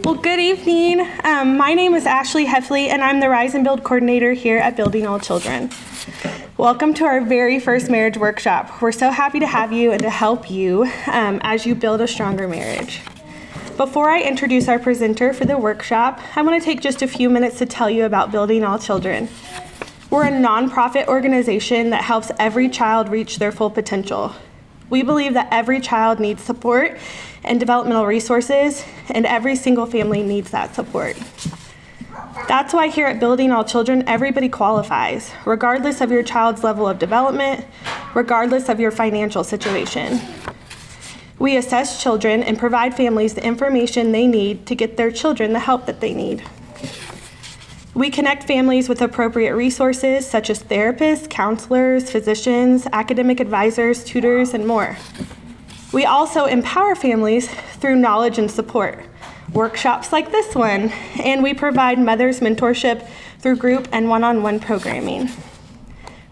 Well, good evening. My name is Ashley Heffley, and I'm the Rise and Build coordinator here at Building All Children. Welcome to our very first marriage workshop. We're so happy to have you and to help you as you build a stronger marriage. Before I introduce our presenter for the workshop, I want to take just a few minutes to tell you about Building All Children. We're a nonprofit organization that helps every child reach their full potential. We believe that every child needs support and developmental resources, and every single family needs that support. That's why here at Building All Children, everybody qualifies, regardless of your child's level of development, regardless of your financial situation. We assess children and provide families the information they need to get their children the help that they need. We connect families with appropriate resources such as therapists, counselors, physicians, academic advisors, tutors, and more. We also empower families through knowledge and support, workshops like this one, and we provide mothers mentorship through group and one-on-one programming.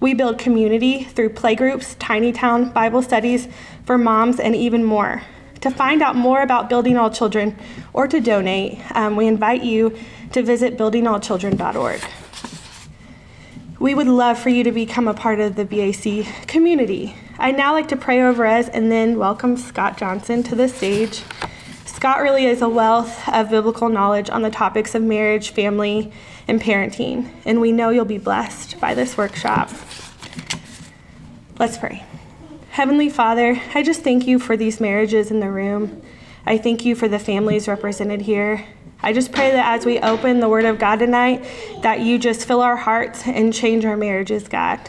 We build community through playgroups, tiny town Bible studies for moms, and even more. To find out more about Building All Children or to donate, we invite you to visit buildingallchildren.org. We would love for you to become a part of the BAC community. I'd now like to pray over us and then welcome Scott Johnson to the stage. Scott really is a wealth of biblical knowledge on the topics of marriage, family, and parenting, and we know you'll be blessed by this workshop. Let's pray. Heavenly Father, I just thank you for these marriages in the room. I thank you for the families represented here. I just pray that as we open the Word of God tonight, that you just fill our hearts and change our marriages, God.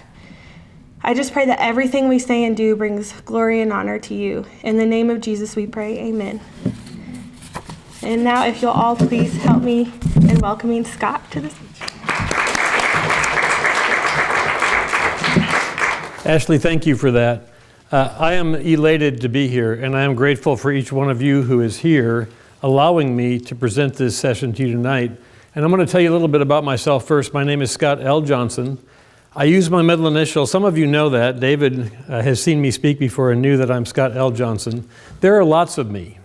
I just pray that everything we say and do brings glory and honor to you. In the name of Jesus we pray, amen. And now if you'll all please help me in welcoming Scott to the stage. Ashley, thank you for that. I am elated to be here, and I am grateful for each one of you who is here, allowing me to present this session to you tonight. And I'm going to tell you a little bit about myself first. My name is Scott L. Johnson. I use my middle initial. Some of you know that. David has seen me speak before and knew that I'm Scott L. Johnson. There are lots of me.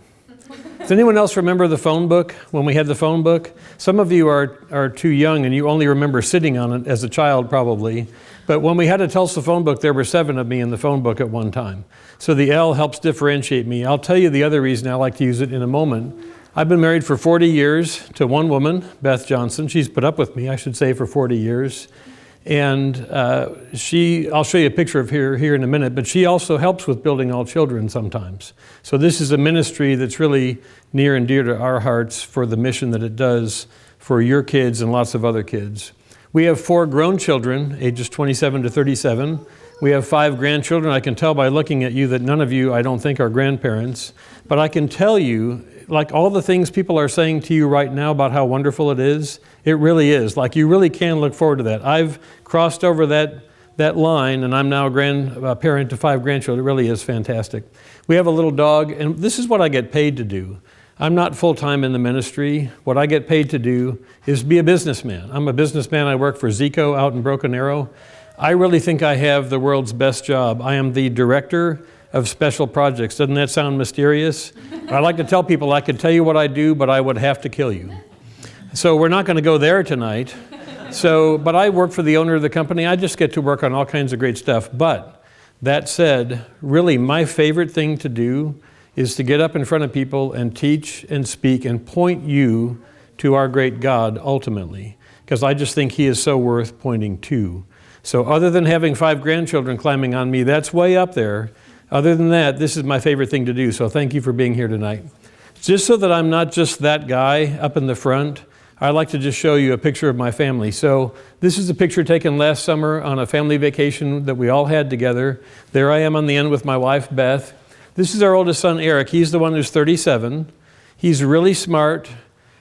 Does anyone else remember the phone book, when we had the phone book? Some of you are too young and you only remember sitting on it as a child probably. But when we had a Tulsa phone book, there were 7 of me in the phone book at one time. So the L helps differentiate me. I'll tell you the other reason I like to use it in a moment. I've been married for 40 years to one woman, Beth Johnson. She's put up with me, I should say, for 40 years. And I'll show you a picture of her here in a minute, but she also helps with Building All Children sometimes. So this is a ministry that's really near and dear to our hearts for the mission that it does for your kids and lots of other kids. We have 4 grown children, ages 27 to 37. We have 5 grandchildren. I can tell by looking at you that none of you, I don't think, are grandparents. But I can tell you, like all the things people are saying to you right now about how wonderful it really is. Like you really can look forward to that. I've crossed over that line, and I'm now a grandparent to 5 grandchildren. It really is fantastic. We have a little dog, and this is what I get paid to do. I'm not full-time in the ministry. What I get paid to do is be a businessman. I'm a businessman. I work for Zico out in Broken Arrow. I really think I have the world's best job. I am the director of special projects. Doesn't that sound mysterious? I like to tell people I could tell you what I do, but I would have to kill you. So we're not going to go there tonight. But I work for the owner of the company. I just get to work on all kinds of great stuff. But that said, really my favorite thing to do is to get up in front of people and teach and speak and point you to our great God ultimately, because I just think he is so worth pointing to. So other than having 5 grandchildren climbing on me, that's way up there. Other than that, this is my favorite thing to do. So thank you for being here tonight. Just so that I'm not just that guy up in the front, I'd like to just show you a picture of my family. So this is a picture taken last summer on a family vacation that we all had together. There I am on the end with my wife, Beth. This is our oldest son, Eric. He's the one who's 37. He's really smart.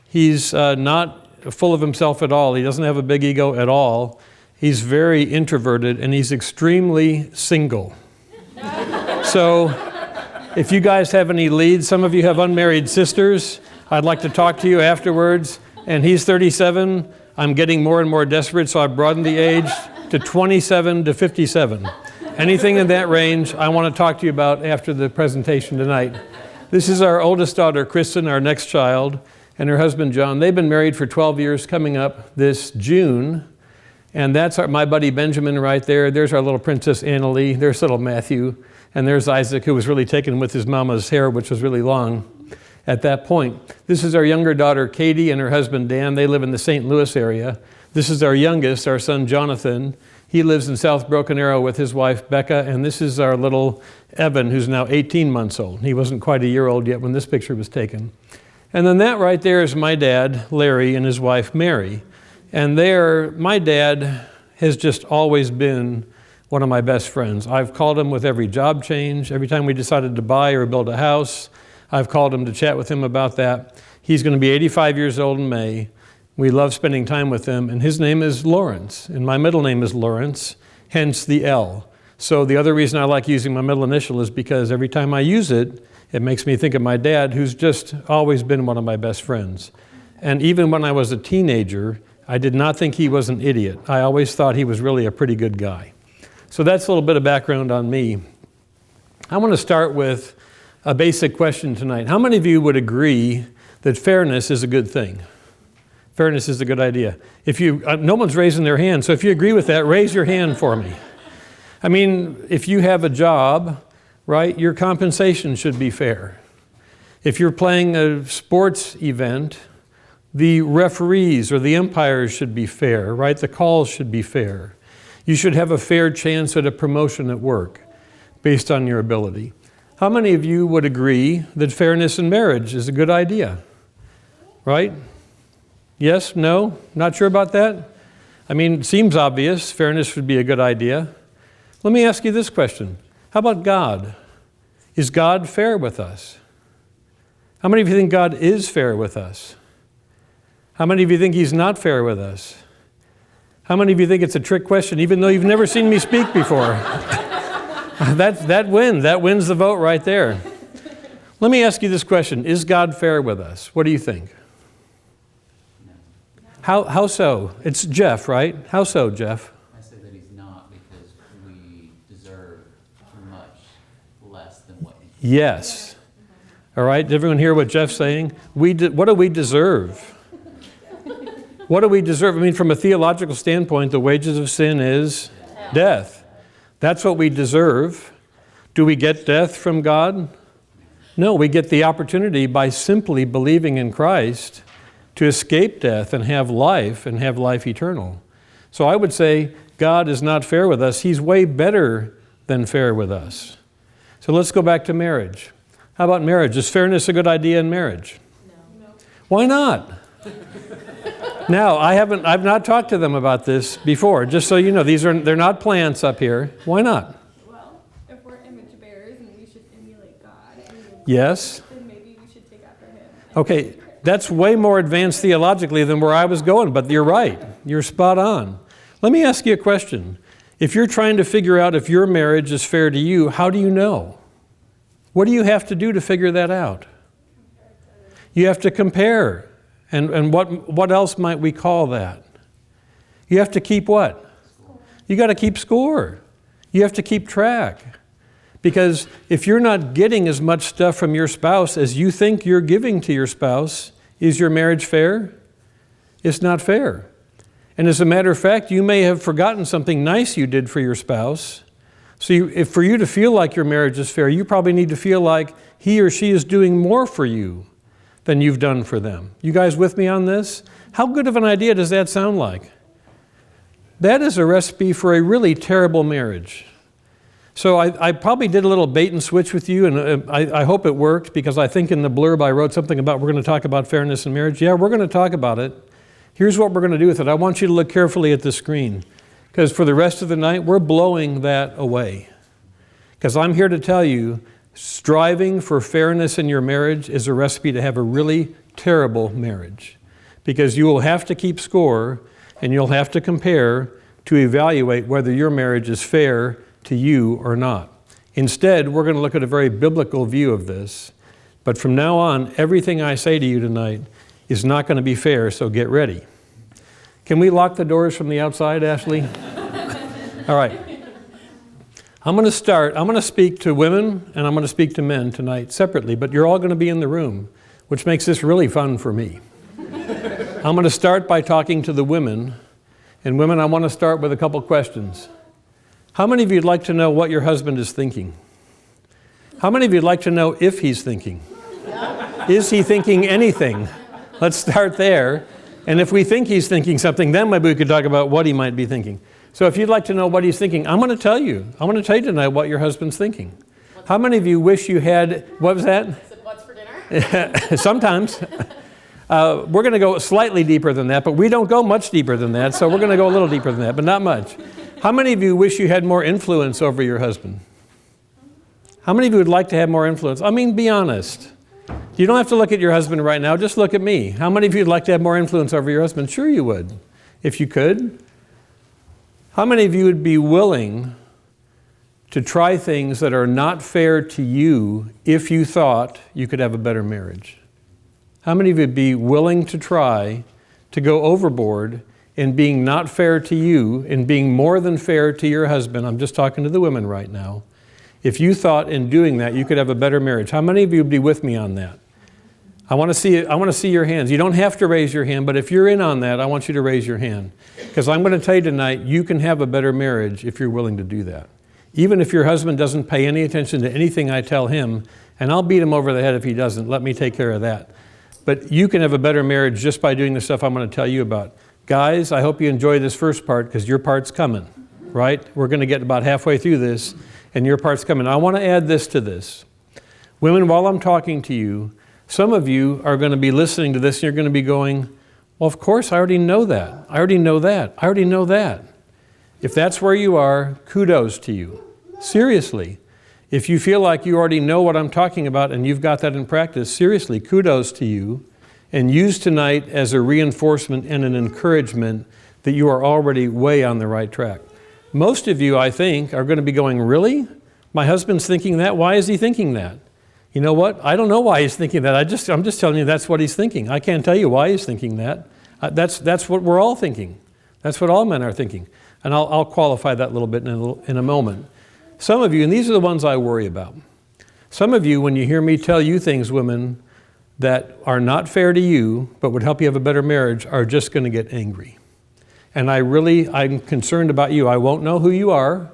He's not full of himself at all. He doesn't have a big ego at all. He's very introverted, and he's extremely single. So if you guys have any leads, some of you have unmarried sisters, I'd like to talk to you afterwards. And he's 37. I'm getting more and more desperate, so I've broadened the age to 27 to 57. Anything in that range, I want to talk to you about after the presentation tonight. This is our oldest daughter, Kristen, our next child. and her husband John. They've been married for 12 years coming up this June. And that's my buddy Benjamin right there. There's our little princess Annalie. There's little Matthew. And there's Isaac, who was really taken with his mama's hair, which was really long at that point. This is our younger daughter, Katie, and her husband, Dan. They live in the St. Louis area. This is our youngest, our son, Jonathan. He lives in South Broken Arrow with his wife, Becca. And this is our little Evan, who's now 18 months old. He wasn't quite a year old yet when this picture was taken. And then that right there is my dad, Larry, and his wife, Mary. And there, my dad has just always been one of my best friends. I've called him with every job change. Every time we decided to buy or build a house, I've called him to chat with him about that. He's going to be 85 years old in May. We love spending time with him. And his name is Lawrence. And my middle name is Lawrence, hence the L. So the other reason I like using my middle initial is because every time I use it, it makes me think of my dad, who's just always been one of my best friends. And even when I was a teenager, I did not think he was an idiot. I always thought he was really a pretty good guy. So that's a little bit of background on me. I want to start with a basic question tonight. How many of you would agree that fairness is a good thing? Fairness is a good idea. If you, no one's raising their hand, so if you agree with that, raise your hand for me. I mean, if you have a job, right, your compensation should be fair. If you're playing a sports event, the referees or the umpires should be fair, right? The calls should be fair. You should have a fair chance at a promotion at work based on your ability. How many of you would agree that fairness in marriage is a good idea? Right? Yes? No? Not sure about that? I mean, it seems obvious. Fairness would be a good idea. Let me ask you this question. How about God? Is God fair with us? How many of you think God is fair with us? How many of you think he's not fair with us? How many of you think it's a trick question, even though you've never seen me speak before? That wins the vote right there. Let me ask you this question. Is God fair with us? What do you think? How so? It's Jeff, right? How so, Jeff? I say that he's not because we deserve much less than what he... Yes. All right, did everyone hear what Jeff's saying? What do we deserve? What do we deserve? I mean, from a theological standpoint, the wages of sin is death. That's what we deserve. Do we get death from God? No, we get the opportunity by simply believing in Christ to escape death and have life eternal. So I would say God is not fair with us. He's way better than fair with us. So let's go back to marriage. How about marriage? Is fairness a good idea in marriage? No. Why not? Now, I've not talked to them about this before, just so you know, they're not plants up here. Why not? Well, if we're image bearers and we should emulate God, Yes. then maybe we should take after him. Okay, that's way more advanced theologically than where I was going, but you're right. You're spot on. Let me ask you a question. If you're trying to figure out if your marriage is fair to you, how do you know? What do you have to do to figure that out? You have to compare. And what else might we call that? You have to keep what? You got to keep score. You have to keep track. Because if you're not getting as much stuff from your spouse as you think you're giving to your spouse, is your marriage fair? It's not fair. And as a matter of fact, you may have forgotten something nice you did for your spouse. So for you to feel like your marriage is fair, you probably need to feel like he or she is doing more for you than you've done for them. You guys with me on this? How good of an idea does that sound like? That is a recipe for a really terrible marriage. So I probably did a little bait and switch with you, and I hope it worked, because I think in the blurb I wrote something about we're going to talk about fairness in marriage. Yeah, we're going to talk about it. Here's what we're going to do with it. I want you to look carefully at the screen, because for the rest of the night, we're blowing that away. Because I'm here to tell you, striving for fairness in your marriage is a recipe to have a really terrible marriage, because you will have to keep score and you'll have to compare to evaluate whether your marriage is fair to you or not. Instead, we're going to look at a very biblical view of this. But from now on, everything I say to you tonight is not going to be fair, so get ready. Can we lock the doors from the outside, Ashley? All right. I'm going to speak to women and I'm going to speak to men tonight separately, but you're all going to be in the room, which makes this really fun for me. I'm going to start by talking to the women. And women, I want to start with a couple questions. How many of you would like to know what your husband is thinking? How many of you would like to know if he's thinking? Is he thinking anything? Let's start there. And if we think he's thinking something, then maybe we could talk about what he might be thinking. So if you'd like to know what he's thinking, I'm going to tell you. I want to tell you tonight what your husband's thinking. How many of you wish you had, what was that? What's for dinner? Sometimes. We're going to go slightly deeper than that, but we don't go much deeper than that, so we're going to go a little deeper than that, but not much. How many of you wish you had more influence over your husband? How many of you would like to have more influence? I mean, be honest. You don't have to look at your husband right now, just look at me. How many of you would like to have more influence over your husband? Sure you would, if you could. How many of you would be willing to try things that are not fair to you if you thought you could have a better marriage? How many of you would be willing to try to go overboard in being not fair to you and being more than fair to your husband? I'm just talking to the women right now. If you thought in doing that you could have a better marriage, how many of you would be with me on that? I want to see your hands. You don't have to raise your hand, but if you're in on that, I want you to raise your hand. Because I'm going to tell you tonight, you can have a better marriage if you're willing to do that. Even if your husband doesn't pay any attention to anything I tell him, and I'll beat him over the head if he doesn't, let me take care of that. But you can have a better marriage just by doing the stuff I'm going to tell you about. Guys, I hope you enjoy this first part because your part's coming, right? We're going to get about halfway through this, and your part's coming. I want to add this to this. Women, while I'm talking to you, some of you are going to be listening to this and you're going to be going, well, of course, I already know that. I already know that. I already know that. If that's where you are, kudos to you. Seriously. If you feel like you already know what I'm talking about and you've got that in practice, seriously, kudos to you. And use tonight as a reinforcement and an encouragement that you are already way on the right track. Most of you, I think, are going to be going, really? My husband's thinking that? Why is he thinking that? You know what? I don't know why he's thinking that. I'm just telling you that's what he's thinking. I can't tell you why he's thinking that. That's what we're all thinking. That's what all men are thinking. And I'll qualify that a little bit in a moment. Some of you, and these are the ones I worry about. Some of you, when you hear me tell you things, women, that are not fair to you, but would help you have a better marriage, are just going to get angry. And I'm concerned about you. I won't know who you are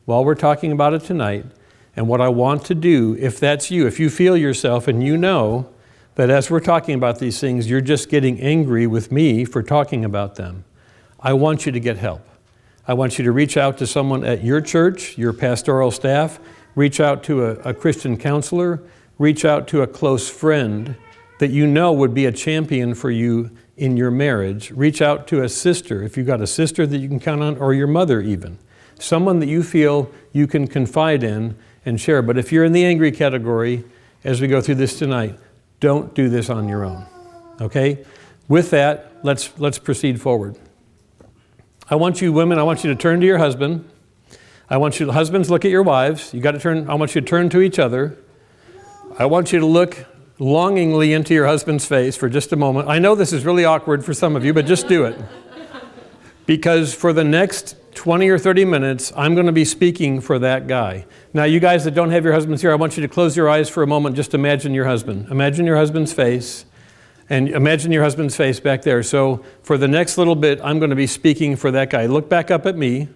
while we're talking about it tonight. And what I want to do, if that's you, if you feel yourself and you know that as we're talking about these things, you're just getting angry with me for talking about them, I want you to get help. I want you to reach out to someone at your church, your pastoral staff, reach out to a Christian counselor, reach out to a close friend that you know would be a champion for you in your marriage. Reach out to a sister, if you've got a sister that you can count on, or your mother even. Someone that you feel you can confide in and share. But if you're in the angry category, as we go through this tonight, don't do this on your own, okay? With that, let's proceed forward. I want you women, I want you to turn to your husband. I want you, husbands, look at your wives. I want you to turn to each other. I want you to look longingly into your husband's face for just a moment. I know this is really awkward for some of you, but just do it. Because for the next 20 or 30 minutes, I'm going to be speaking for that guy. Now, you guys that don't have your husbands here, I want you to close your eyes for a moment. Just imagine your husband. Imagine your husband's face. And imagine your husband's face back there. So for the next little bit, I'm going to be speaking for that guy. Look back up at me.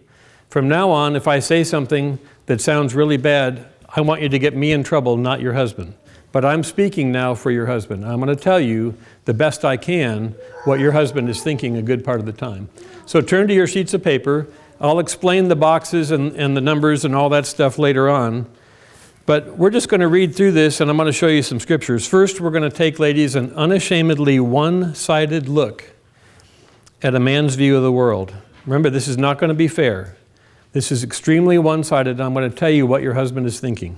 From now on, if I say something that sounds really bad, I want you to get me in trouble, not your husband. But I'm speaking now for your husband. I'm going to tell you the best I can what your husband is thinking a good part of the time. So turn to your sheets of paper. I'll explain the boxes and the numbers and all that stuff later on. But we're just going to read through this, and I'm going to show you some scriptures. First, we're going to take, ladies, an unashamedly one-sided look at a man's view of the world. Remember, this is not going to be fair. This is extremely one-sided, and I'm going to tell you what your husband is thinking.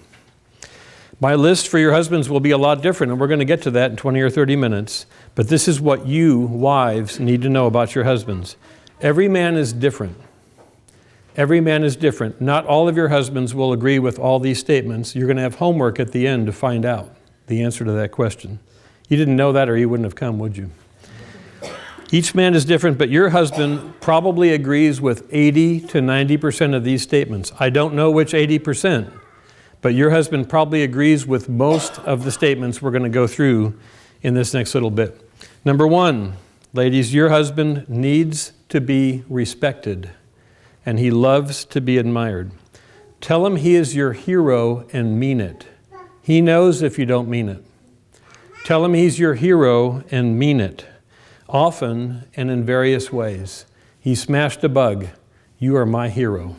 My list for your husbands will be a lot different, and we're going to get to that in 20 or 30 minutes. But this is what you, wives, need to know about your husbands. Every man is different. Every man is different. Not all of your husbands will agree with all these statements. You're going to have homework at the end to find out the answer to that question. You didn't know that or you wouldn't have come, would you? Each man is different, but your husband probably agrees with 80 to 90% of these statements. I don't know which 80%, but your husband probably agrees with most of the statements we're going to go through in this next little bit. Number one, Ladies, your husband needs to be respected, and he loves to be admired. Tell him he is your hero and mean it. He knows if you don't mean it. Tell him he's your hero and mean it, often and in various ways. He smashed a bug. You are my hero.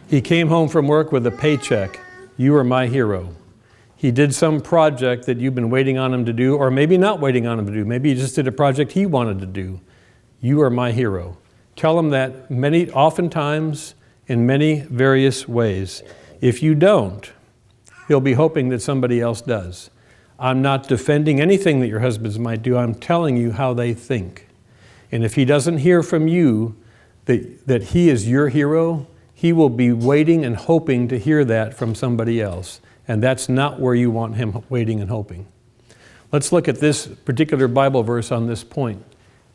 He came home from work with a paycheck. You are my hero. He did some project that you've been waiting on him to do, or maybe not waiting on him to do. Maybe he just did a project he wanted to do. You are my hero. Tell him that oftentimes, in many various ways. If you don't, he'll be hoping that somebody else does. I'm not defending anything that your husbands might do. I'm telling you how they think. And if he doesn't hear from you that he is your hero, he will be waiting and hoping to hear that from somebody else. And that's not where you want him waiting and hoping. Let's look at this particular Bible verse on this point.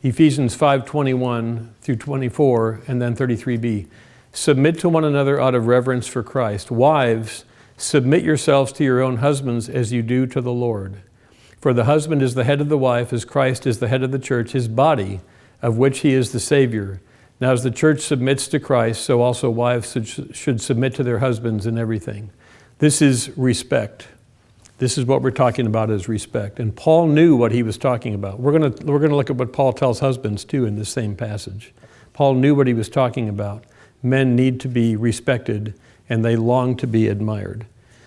Ephesians 5:21 through 24, and then 33b. Submit to one another out of reverence for Christ. Wives, submit yourselves to your own husbands as you do to the Lord. For the husband is the head of the wife, as Christ is the head of the church, his body, of which he is the Savior. Now as the church submits to Christ, so also wives should submit to their husbands in everything. This is respect. This is what we're talking about, is respect. And Paul knew what he was talking about. We're going to look at what Paul tells husbands too in this same passage. Paul knew what he was talking about. Men need to be respected, and they long to be admired.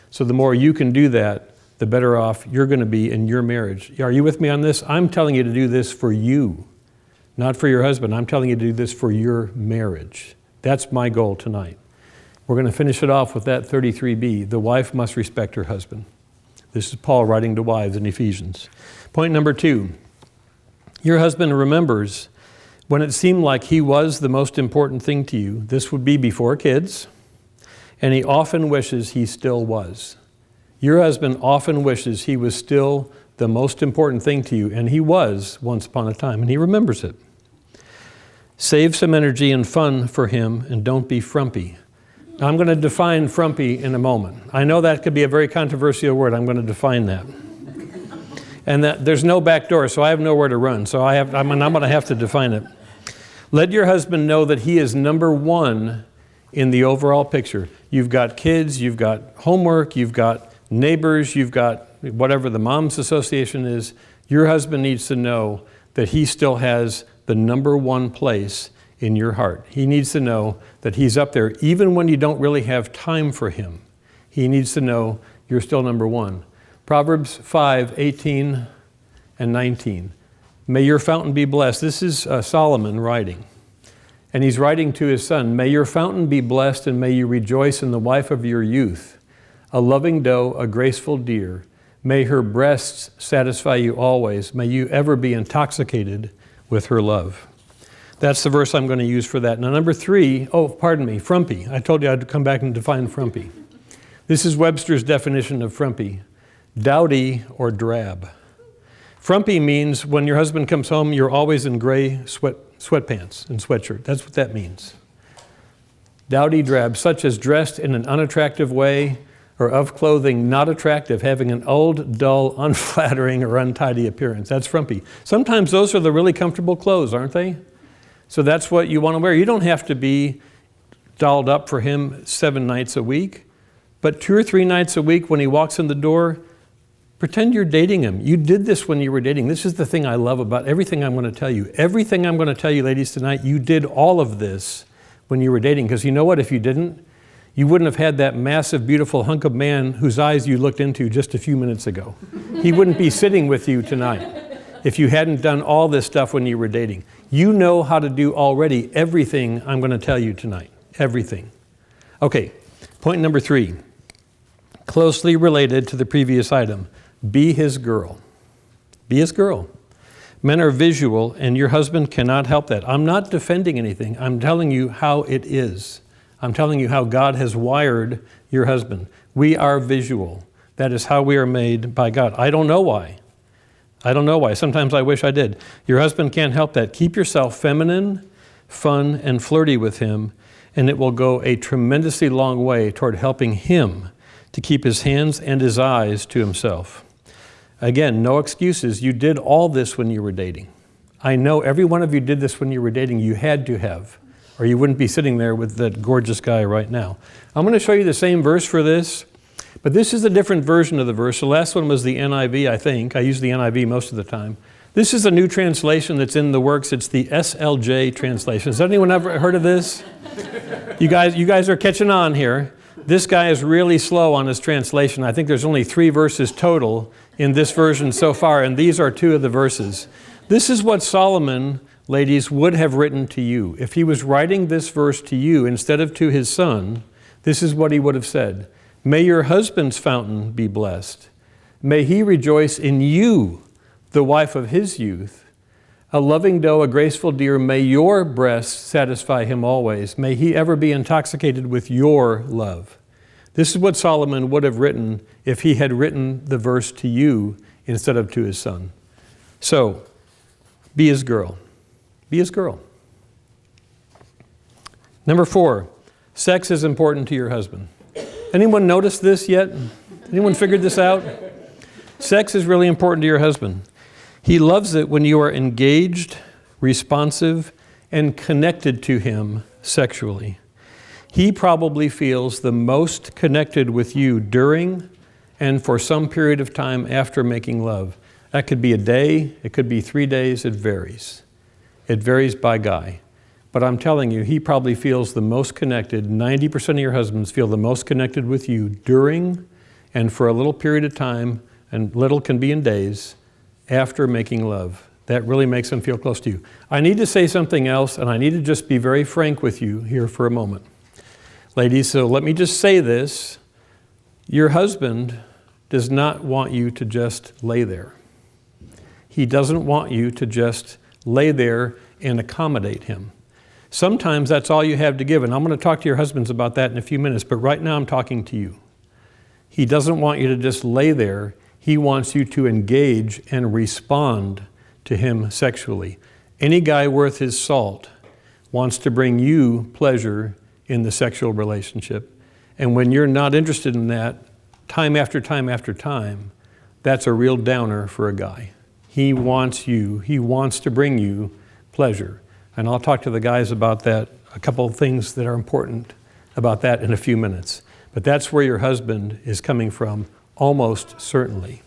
So the more you can do that, the better off you're going to be in your marriage. Are you with me on this? I'm telling you to do this for you, not for your husband. I'm telling you to do this for your marriage. That's my goal tonight. We're going to finish it off with that 33b. The wife must respect her husband. This is Paul writing to wives in Ephesians. Point number 2. Your husband remembers when it seemed like he was the most important thing to you. This would be before kids. And he often wishes he still was. Your husband often wishes he was still the most important thing to you. And he was once upon a time. And he remembers it. Save some energy and fun for him, and don't be frumpy. Now, I'm going to define frumpy in a moment. I know that could be a very controversial word. I'm going to define that. And that there's no back door, so I have nowhere to run. So I'm going to have to define it. Let your husband know that he is number one in the overall picture. You've got kids, you've got homework, you've got neighbors, you've got whatever the mom's association is. Your husband needs to know that he still has the number one place in your heart. He needs to know that he's up there even when you don't really have time for him. He needs to know you're still number one. Proverbs 5:18 and 19. May your fountain be blessed. This is Solomon writing. And he's writing to his son, may your fountain be blessed, and may you rejoice in the wife of your youth, a loving doe, a graceful deer. May her breasts satisfy you always. May you ever be intoxicated with her love. That's the verse I'm going to use for that. Now, number 3, frumpy. I told you I'd come back and define frumpy. This is Webster's definition of frumpy. Dowdy or drab. Frumpy means when your husband comes home, you're always in gray sweatpants and sweatshirt. That's what that means. Dowdy, drab, such as dressed in an unattractive way or of clothing not attractive, having an old, dull, unflattering, or untidy appearance. That's frumpy. Sometimes those are the really comfortable clothes, aren't they? So that's what you want to wear. You don't have to be dolled up for him 7 nights a week, but 2 or 3 nights a week when he walks in the door, pretend you're dating him. You did this when you were dating. This is the thing I love about everything I'm going to tell you. Everything I'm going to tell you, ladies, tonight, you did all of this when you were dating. Because you know what? If you didn't, you wouldn't have had that massive, beautiful hunk of man whose eyes you looked into just a few minutes ago. He wouldn't be sitting with you tonight if you hadn't done all this stuff when you were dating. You know how to do already everything I'm going to tell you tonight. Everything. Okay, point number 3. Closely related to the previous item. Be his girl. Be his girl. Men are visual, and your husband cannot help that. I'm not defending anything. I'm telling you how it is. I'm telling you how God has wired your husband. We are visual. That is how we are made by God. I don't know why. Sometimes I wish I did. Your husband can't help that. Keep yourself feminine, fun, and flirty with him, and it will go a tremendously long way toward helping him to keep his hands and his eyes to himself. Again, no excuses. You did all this when you were dating. I know every one of you did this when you were dating. You had to have, or you wouldn't be sitting there with that gorgeous guy right now. I'm going to show you the same verse for this, but this is a different version of the verse. The last one was the NIV, I think. I use the NIV most of the time. This is a new translation that's in the works. It's the SLJ translation. Has anyone ever heard of this? You guys are catching on here. This guy is really slow on his translation. I think there's only 3 verses total in this version so far, and these are 2 of the verses. This is what Solomon, ladies, would have written to you. If he was writing this verse to you instead of to his son, this is what he would have said. May your husband's fountain be blessed. May he rejoice in you, the wife of his youth. A loving doe, a graceful deer, may your breast satisfy him always. May he ever be intoxicated with your love. This is what Solomon would have written if he had written the verse to you instead of to his son. So, be his girl. Be his girl. Number 4, sex is important to your husband. Anyone noticed this yet? Anyone figured this out? Sex is really important to your husband. He loves it when you are engaged, responsive, and connected to him sexually. He probably feels the most connected with you during and for some period of time after making love. That could be a day, it could be 3 days, it varies. It varies by guy. But I'm telling you, he probably feels the most connected. 90% of your husbands feel the most connected with you during and for a little period of time, and little can be in days, after making love. That really makes them feel close to you. I need to say something else, and I need to just be very frank with you here for a moment. Ladies, so let me just say this. Your husband does not want you to just lay there. He doesn't want you to just lay there and accommodate him. Sometimes that's all you have to give, and I'm going to talk to your husbands about that in a few minutes, but right now I'm talking to you. He doesn't want you to just lay there. He wants you to engage and respond to him sexually. Any guy worth his salt wants to bring you pleasure in the sexual relationship. And when you're not interested in that, time after time after time, that's a real downer for a guy. He wants to bring you pleasure. And I'll talk to the guys about that, a couple of things that are important about that in a few minutes. But that's where your husband is coming from, almost certainly.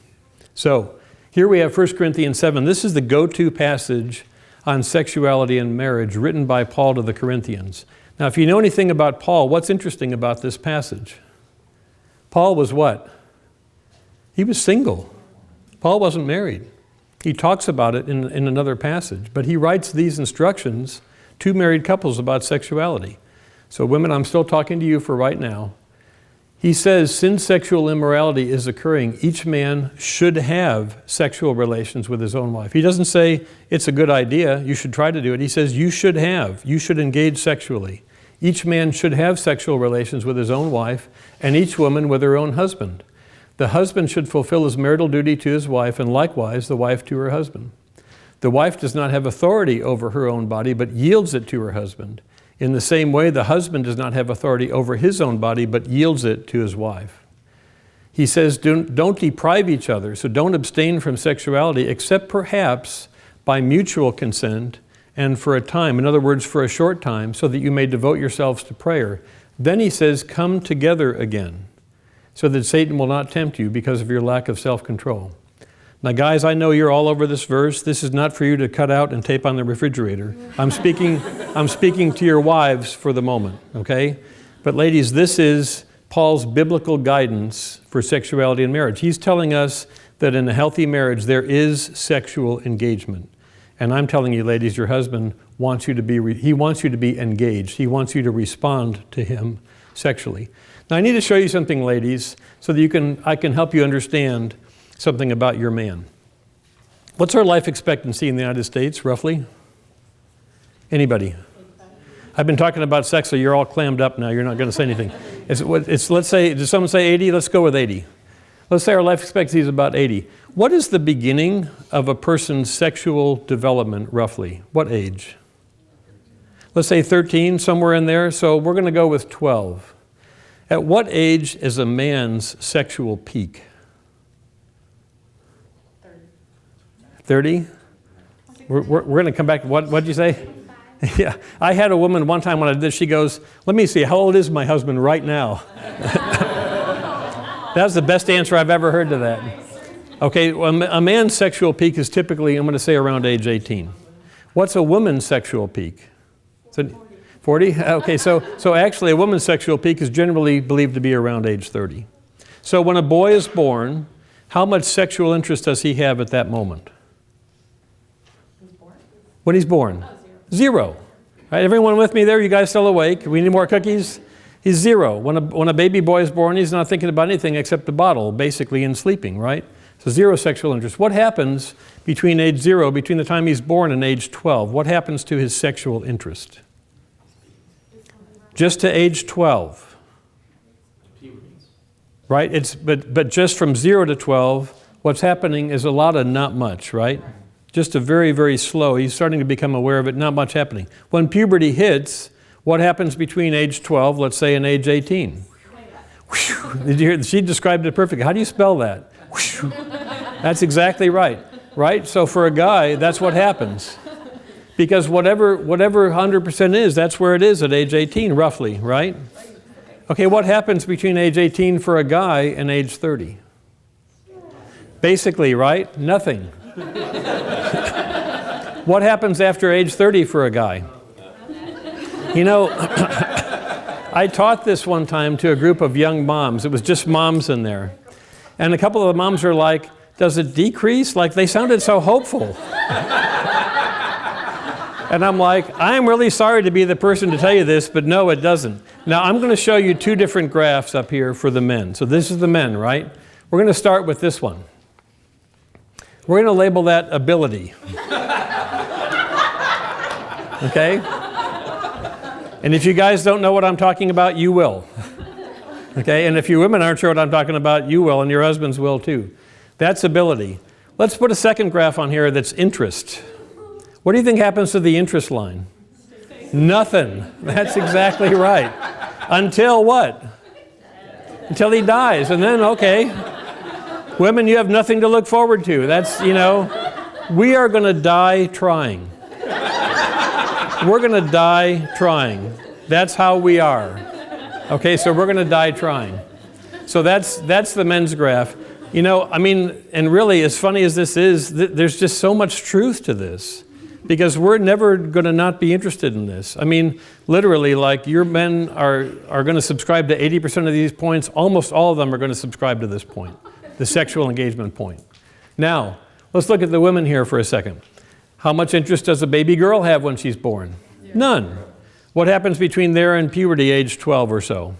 So, here we have 1 Corinthians 7. This is the go-to passage on sexuality and marriage written by Paul to the Corinthians. Now, if you know anything about Paul, what's interesting about this passage? Paul was what? He was single. Paul wasn't married. He talks about it in another passage, but he writes these instructions to married couples about sexuality. So women, I'm still talking to you for right now. He says, since sexual immorality is occurring, each man should have sexual relations with his own wife. He doesn't say it's a good idea, you should try to do it. He says you should engage sexually. Each man should have sexual relations with his own wife, and each woman with her own husband. The husband should fulfill his marital duty to his wife, and likewise the wife to her husband. The wife does not have authority over her own body, but yields it to her husband. In the same way, the husband does not have authority over his own body, but yields it to his wife. He says, don't deprive each other, so don't abstain from sexuality, except perhaps by mutual consent and for a time. In other words, for a short time, so that you may devote yourselves to prayer. Then he says, come together again, so that Satan will not tempt you because of your lack of self-control. Now, guys, I know you're all over this verse. This is not for you to cut out and tape on the refrigerator. I'm speaking to your wives for the moment, okay? But ladies, this is Paul's biblical guidance for sexuality and marriage. He's telling us that in a healthy marriage, there is sexual engagement. And I'm telling you, ladies, your husband wants you to be, he wants you to be engaged. He wants you to respond to him sexually. Now, I need to show you something, ladies, so that I can help you understand something about your man. What's our life expectancy in the United States, roughly? Anybody? I've been talking about sex, so you're all clammed up now. You're not going to say anything. Let's say, does someone say 80? Let's go with 80. Let's say our life expectancy is about 80. What is the beginning of a person's sexual development, roughly? What age? Let's say 13, somewhere in there. So we're going to go with 12. At what age is a man's sexual peak? 30? We're going to come back. What did you say? Yeah. I had a woman one time when I did this, she goes, let me see, how old is my husband right now? That's the best answer I've ever heard to that. Okay, well, a man's sexual peak is typically, I'm going to say, around age 18. What's a woman's sexual peak? 40? Okay, so actually a woman's sexual peak is generally believed to be around age 30. So when a boy is born, how much sexual interest does he have at that moment? When he's born? Zero. Right, everyone with me there? You guys still awake? We need more cookies? He's zero. When a baby boy is born, he's not thinking about anything except the bottle, basically, and sleeping, right? So zero sexual interest. What happens between age 0, between the time he's born and age 12? What happens to his sexual interest? Just to age 12. Right? But just from 0 to 12, what's happening is a lot of not much, right? Just a very, very slow. He's starting to become aware of it, not much happening. When puberty hits, what happens between age 12, let's say, and age 18? Did you hear? She described it perfectly. How do you spell that? That's exactly right. Right? So for a guy, that's what happens. Because whatever 100% is, that's where it is at age 18, roughly, right? Okay, what happens between age 18 for a guy and age 30? Basically, right? Nothing. What happens after age 30 for a guy? You know, I taught this one time to a group of young moms. It was just moms in there. And a couple of the moms were like, does it decrease? Like, they sounded so hopeful. And I'm like, I'm really sorry to be the person to tell you this, but no, it doesn't. Now, I'm going to show you 2 different graphs up here for the men. So this is the men, right? We're going to start with this one. We're going to label that ability. Okay? And if you guys don't know what I'm talking about, you will. Okay? And if you women aren't sure what I'm talking about, you will, and your husbands will too. That's ability. Let's put a second graph on here that's interest. What do you think happens to the interest line? Nothing. That's exactly right. Until what? Until he dies. And then, okay. Women, you have nothing to look forward to. That's, we are going to die trying. We're going to die trying. That's how we are. Okay, so we're going to die trying. So that's the men's graph. And really, as funny as this is, there's just so much truth to this. Because we're never going to not be interested in this. I mean, literally, like, your men are going to subscribe to 80% of these points. Almost all of them are going to subscribe to this point, the sexual engagement point. Now, let's look at the women here for a second. How much interest does a baby girl have when she's born? None. What happens between there and puberty, age 12 or so?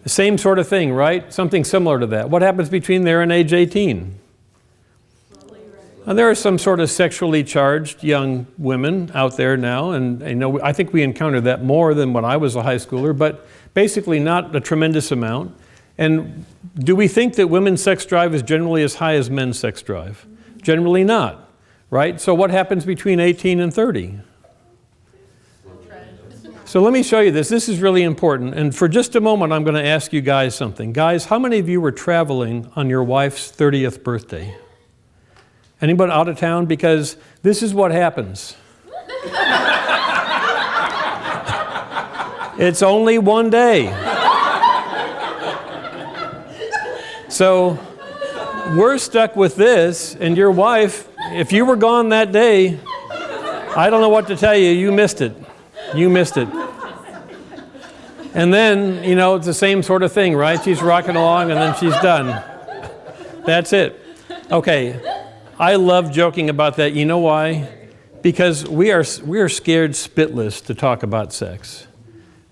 The same sort of thing, right? Something similar to that. What happens between there and age 18? There are some sort of sexually charged young women out there now, and I think we encountered that more than when I was a high schooler, but basically not a tremendous amount. And do we think that women's sex drive is generally as high as men's sex drive? Generally not, right? So what happens between 18 and 30? So let me show you this. This is really important. And for just a moment, I'm going to ask you guys something. Guys, how many of you were traveling on your wife's 30th birthday? Anybody out of town? Because this is what happens. It's only one day. So we're stuck with this, and your wife, if you were gone that day, I don't know what to tell you. You missed it. You missed it. And then, it's the same sort of thing, right? She's rocking along, and then she's done. That's it. Okay. I love joking about that. You know why? Because we are scared spitless to talk about sex.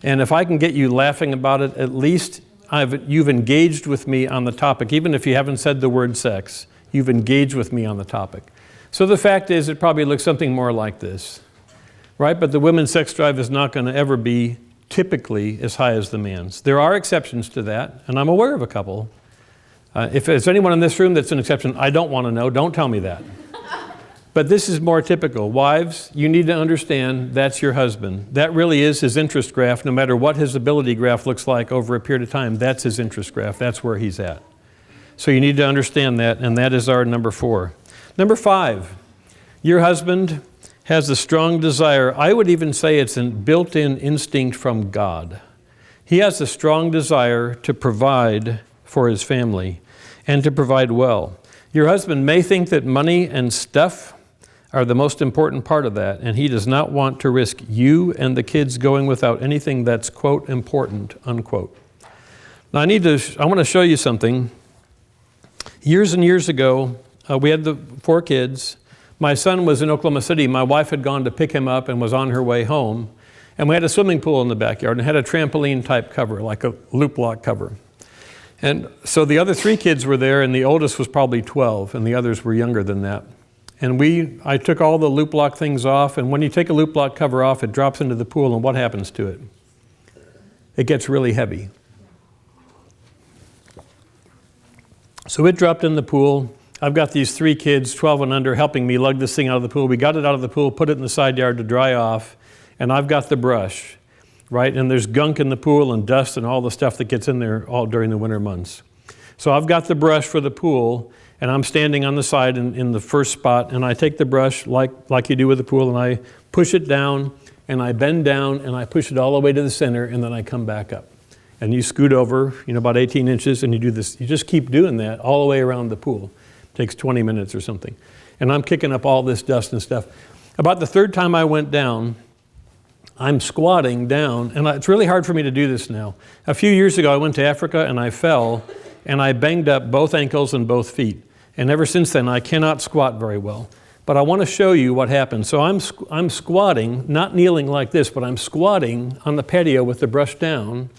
And if I can get you laughing about it, at least you've engaged with me on the topic. Even if you haven't said the word sex, you've engaged with me on the topic. So the fact is, it probably looks something more like this, right? But the women's sex drive is not going to ever be typically as high as the man's. There are exceptions to that, and I'm aware of a couple. If there's anyone in this room that's an exception, I don't want to know. Don't tell me that. But this is more typical. Wives, you need to understand that's your husband. That really is his interest graph. No matter what his ability graph looks like over a period of time, that's his interest graph. That's where he's at. So you need to understand that, and that is our number 4. Number 5, Your husband has a strong desire. I would even say it's a built-in instinct from God. He has a strong desire to provide for his family and to provide well. Your husband may think that money and stuff are the most important part of that, and he does not want to risk you and the kids going without anything that's, quote, important, unquote. Now, I want to show you something. Years and years ago, we had the 4 kids. My son was in Oklahoma City. My wife had gone to pick him up and was on her way home. And we had a swimming pool in the backyard and had a trampoline-type cover, like a loop lock cover. And so the other 3 kids were there, and the oldest was probably 12, and the others were younger than that. And I took all the loop lock things off, and when you take a loop lock cover off, it drops into the pool, and what happens to it? It gets really heavy. So it dropped in the pool. I've got these 3 kids, 12 and under, helping me lug this thing out of the pool. We got it out of the pool, put it in the side yard to dry off, and I've got the brush, right? And there's gunk in the pool and dust and all the stuff that gets in there all during the winter months. So I've got the brush for the pool, and I'm standing on the side in the first spot, and I take the brush like you do with the pool, and I push it down, and I bend down, and I push it all the way to the center, and then I come back up. And you scoot over, about 18 inches, and you do this. You just keep doing that all the way around the pool. It takes 20 minutes or something. And I'm kicking up all this dust and stuff. About the 3rd time I went down, I'm squatting down, and it's really hard for me to do this now. A few years ago, I went to Africa, and I fell, and I banged up both ankles and both feet. And ever since then, I cannot squat very well. But I want to show you what happened. So I'm squatting, not kneeling like this, but I'm squatting on the patio with the brush down,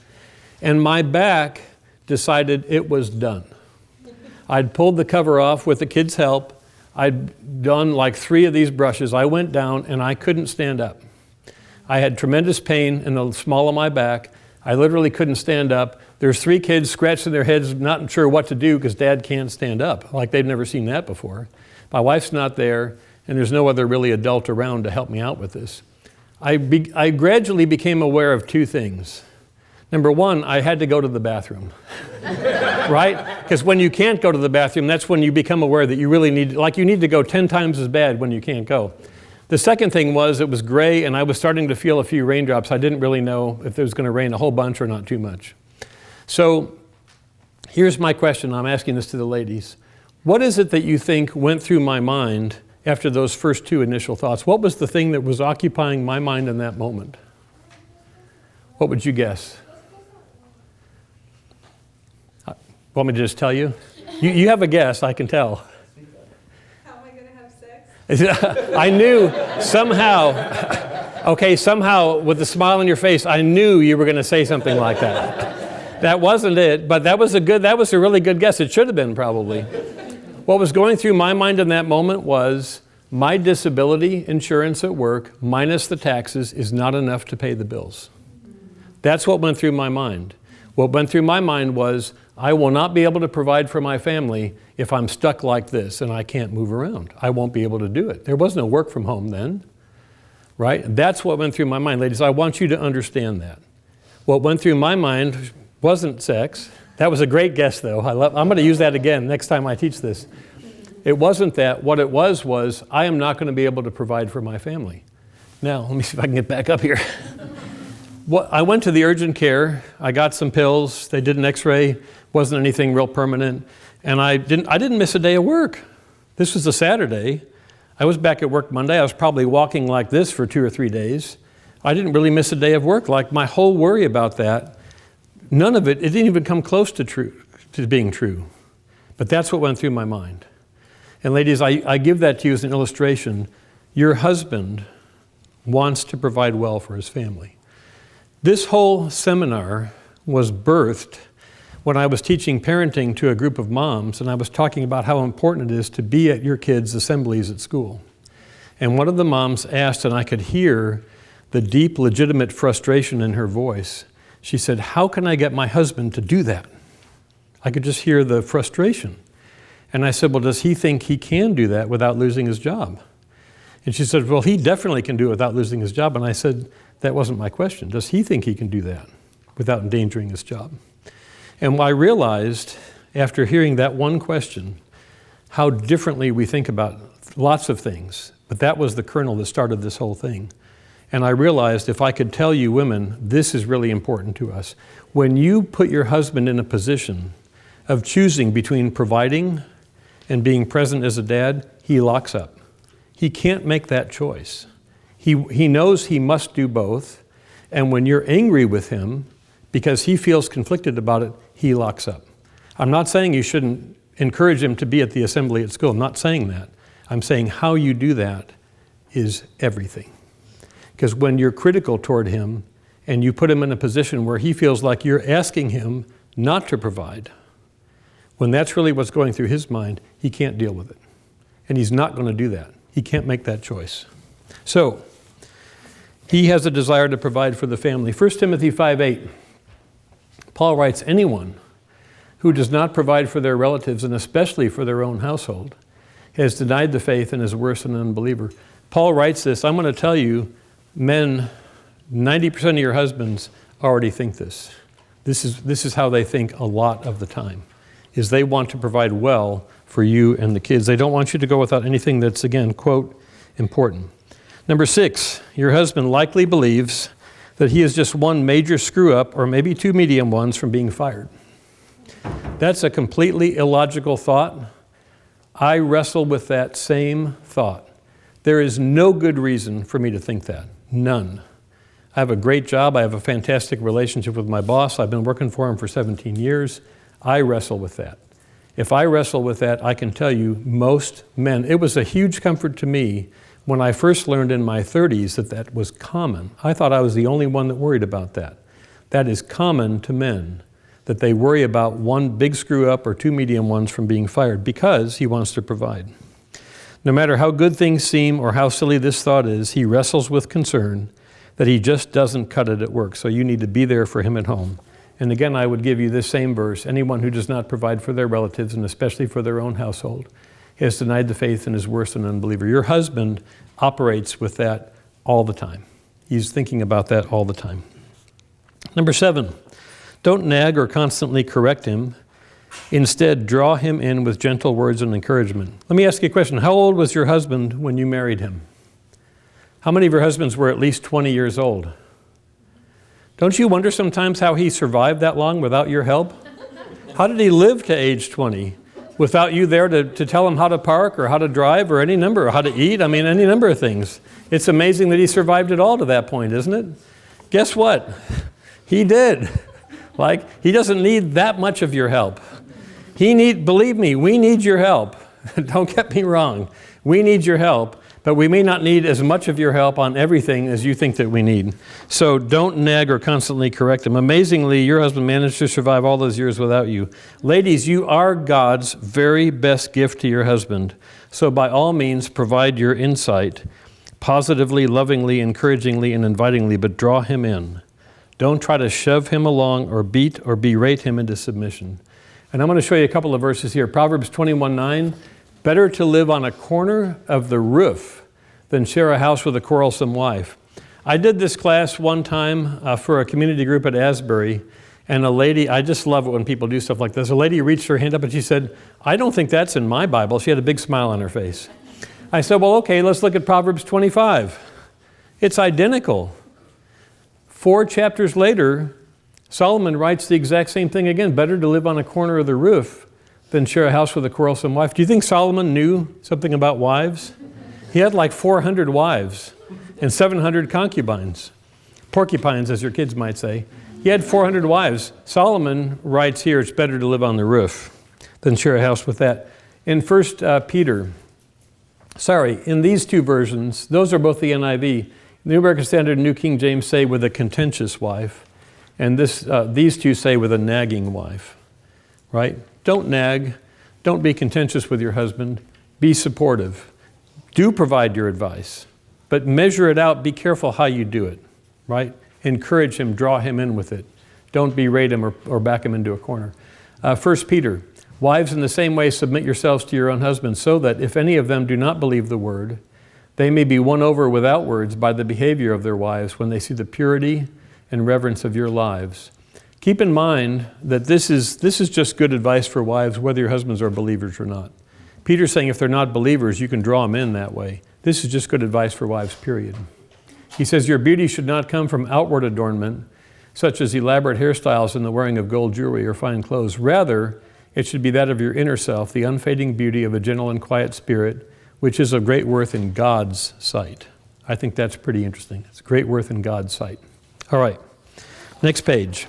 and my back decided it was done. I'd pulled the cover off with the kids' help. I'd done like 3 of these brushes. I went down, and I couldn't stand up. I had tremendous pain in the small of my back. I literally couldn't stand up. There's 3 kids scratching their heads, not sure what to do because Dad can't stand up, like they've never seen that before. My wife's not there, and there's no other really adult around to help me out with this. I gradually became aware of 2 things. Number 1, I had to go to the bathroom, right? Because when you can't go to the bathroom, that's when you become aware that you really need to go 10 times as bad when you can't go. The second thing was it was gray, and I was starting to feel a few raindrops. I didn't really know if it was going to rain a whole bunch or not too much. So here's my question. I'm asking this to the ladies. What is it that you think went through my mind after those first 2 initial thoughts? What was the thing that was occupying my mind in that moment? What would you guess? Want me to just tell you? You have a guess, I can tell. How am I going to have sex? I knew somehow, somehow with the smile on your face, I knew you were going to say something like that. That wasn't it, but that was a really good guess. It should have been probably. What was going through my mind in that moment was my disability insurance at work minus the taxes is not enough to pay the bills. That's what went through my mind. What went through my mind was I will not be able to provide for my family if I'm stuck like this and I can't move around. I won't be able to do it. There was no work from home then, right? That's what went through my mind. Ladies, I want you to understand that. What went through my mind wasn't sex. That was a great guess, though. I'm going to use that again next time I teach this. It wasn't that. What it was I am not going to be able to provide for my family. Now, let me see if I can get back up here. I went to the urgent care. I got some pills. They did an x-ray. Wasn't anything real permanent. And I didn't miss a day of work. This was a Saturday. I was back at work Monday. I was probably walking like this for 2 or 3 days. I didn't really miss a day of work. Like my whole worry about that, none of it didn't even come close to being true. But that's what went through my mind. And ladies, I give that to you as an illustration. Your husband wants to provide well for his family. This whole seminar was birthed when I was teaching parenting to a group of moms, and I was talking about how important it is to be at your kids' assemblies at school. And one of the moms asked, and I could hear the deep, legitimate frustration in her voice. She said, "How can I get my husband to do that?" I could just hear the frustration. And I said, "Well, does he think he can do that without losing his job?" And she said, "Well, he definitely can do it without losing his job." And I said, "That wasn't my question. Does he think he can do that without endangering his job?" And I realized, after hearing that one question, how differently we think about lots of things. But that was the kernel that started this whole thing. And I realized if I could tell you women, this is really important to us. When you put your husband in a position of choosing between providing and being present as a dad, he locks up. He can't make that choice. He knows he must do both. And when you're angry with him because he feels conflicted about it, he locks up. I'm not saying you shouldn't encourage him to be at the assembly at school. I'm not saying that. I'm saying how you do that is everything. Because when you're critical toward him and you put him in a position where he feels like you're asking him not to provide, when that's really what's going through his mind, he can't deal with it. And he's not going to do that. He can't make that choice. So, he has a desire to provide for the family. 1 Timothy 5:8, Paul writes, anyone who does not provide for their relatives, and especially for their own household, has denied the faith and is worse than an unbeliever. Paul writes this. I'm going to tell you, men, 90% of your husbands already think this. This is how they think a lot of the time, is they want to provide well for you and the kids. They don't want you to go without anything that's, again, quote, important. Number 6, your husband likely believes that he is just one major screw-up or maybe two medium ones from being fired. That's a completely illogical thought. I wrestle with that same thought. There is no good reason for me to think that. None. I have a great job. I have a fantastic relationship with my boss. I've been working for him for 17 years. I wrestle with that. If I wrestle with that, I can tell you most men, it was a huge comfort to me when I first learned in my 30s that that was common. I thought I was the only one that worried about that. That is common to men, that they worry about one big screw up or two medium ones from being fired because he wants to provide. No matter how good things seem or how silly this thought is, he wrestles with concern that he just doesn't cut it at work. So you need to be there for him at home. And again, I would give you this same verse. Anyone who does not provide for their relatives, and especially for their own household, has denied the faith and is worse than an unbeliever. Your husband operates with that all the time. He's thinking about that all the time. Number 7, don't nag or constantly correct him. Instead, draw him in with gentle words and encouragement. Let me ask you a question. How old was your husband when you married him? How many of your husbands were at least 20 years old? Don't you wonder sometimes how he survived that long without your help? How did he live to age 20 without you there to tell him how to park or how to drive or any number, or how to eat? I mean, any number of things. It's amazing that he survived it all to that point, isn't it? Guess what? He did. He doesn't need that much of your help. Believe me, we need your help. Don't get me wrong. We need your help, but we may not need as much of your help on everything as you think that we need. So don't nag or constantly correct him. Amazingly, your husband managed to survive all those years without you. Ladies, you are God's very best gift to your husband. So by all means, provide your insight positively, lovingly, encouragingly, and invitingly, but draw him in. Don't try to shove him along or beat or berate him into submission. And I'm going to show you a couple of verses here. Proverbs 21:9, better to live on a corner of the roof than share a house with a quarrelsome wife. I did this class one time for a community group at Asbury, and a lady, I just love it when people do stuff like this. A lady reached her hand up and she said, I don't think that's in my Bible. She had a big smile on her face. I said, well, okay, let's look at Proverbs 25. It's identical. 4 chapters later, Solomon writes the exact same thing again. Better to live on a corner of the roof than share a house with a quarrelsome wife. Do you think Solomon knew something about wives? He had like 400 wives and 700 concubines. Porcupines, as your kids might say. He had 400 wives. Solomon writes here, it's better to live on the roof than share a house with that. In 1 Peter, in these two versions, those are both the NIV. The New American Standard and New King James say with a contentious wife. And these two say with a nagging wife, right? Don't nag. Don't be contentious with your husband. Be supportive. Do provide your advice, but measure it out. Be careful how you do it, right? Encourage him, draw him in with it. Don't berate him or back him into a corner. 1 Peter, wives in the same way submit yourselves to your own husbands, so that if any of them do not believe the word, they may be won over without words by the behavior of their wives when they see the purity and reverence of your lives. Keep in mind that this is just good advice for wives, whether your husbands are believers or not. Peter's saying if they're not believers, you can draw them in that way. This is just good advice for wives, period. He says, your beauty should not come from outward adornment, such as elaborate hairstyles and the wearing of gold jewelry or fine clothes. Rather, it should be that of your inner self, the unfading beauty of a gentle and quiet spirit, which is of great worth in God's sight. I think that's pretty interesting. It's great worth in God's sight. All right, next page.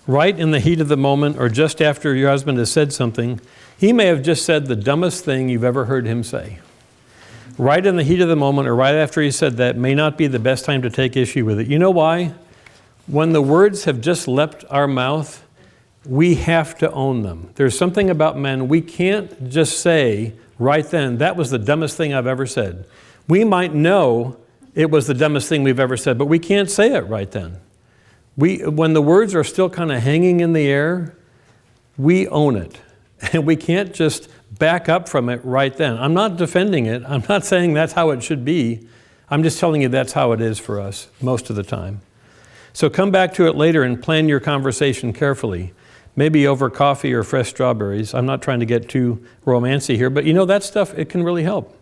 Right in the heat of the moment or just after your husband has said something, he may have just said the dumbest thing you've ever heard him say. Right in the heat of the moment or right after he said that may not be the best time to take issue with it. You know why? When the words have just leapt our mouth, we have to own them. There's something about men, we can't just say right then, that was the dumbest thing I've ever said. We might know it was the dumbest thing we've ever said, but we can't say it right then. When the words are still kind of hanging in the air, we own it. And we can't just back up from it right then. I'm not defending it. I'm not saying that's how it should be. I'm just telling you that's how it is for us most of the time. So come back to it later and plan your conversation carefully. Maybe over coffee or fresh strawberries. I'm not trying to get too romancy here, but you know that stuff, it can really help.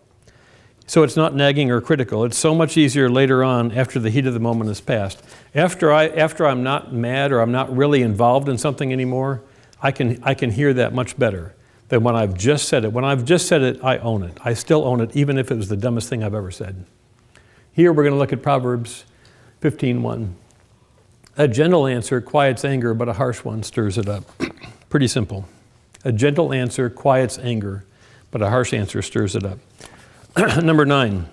So it's not nagging or critical. It's so much easier later on after the heat of the moment has passed. After I'm not mad or I'm not really involved in something anymore, I can hear that much better than when I've just said it. When I've just said it, I own it. I still own it, even if it was the dumbest thing I've ever said. Here we're going to look at Proverbs 15:1. A gentle answer quiets anger, but a harsh one stirs it up. Pretty simple. A gentle answer quiets anger, but a harsh answer stirs it up. Number 9,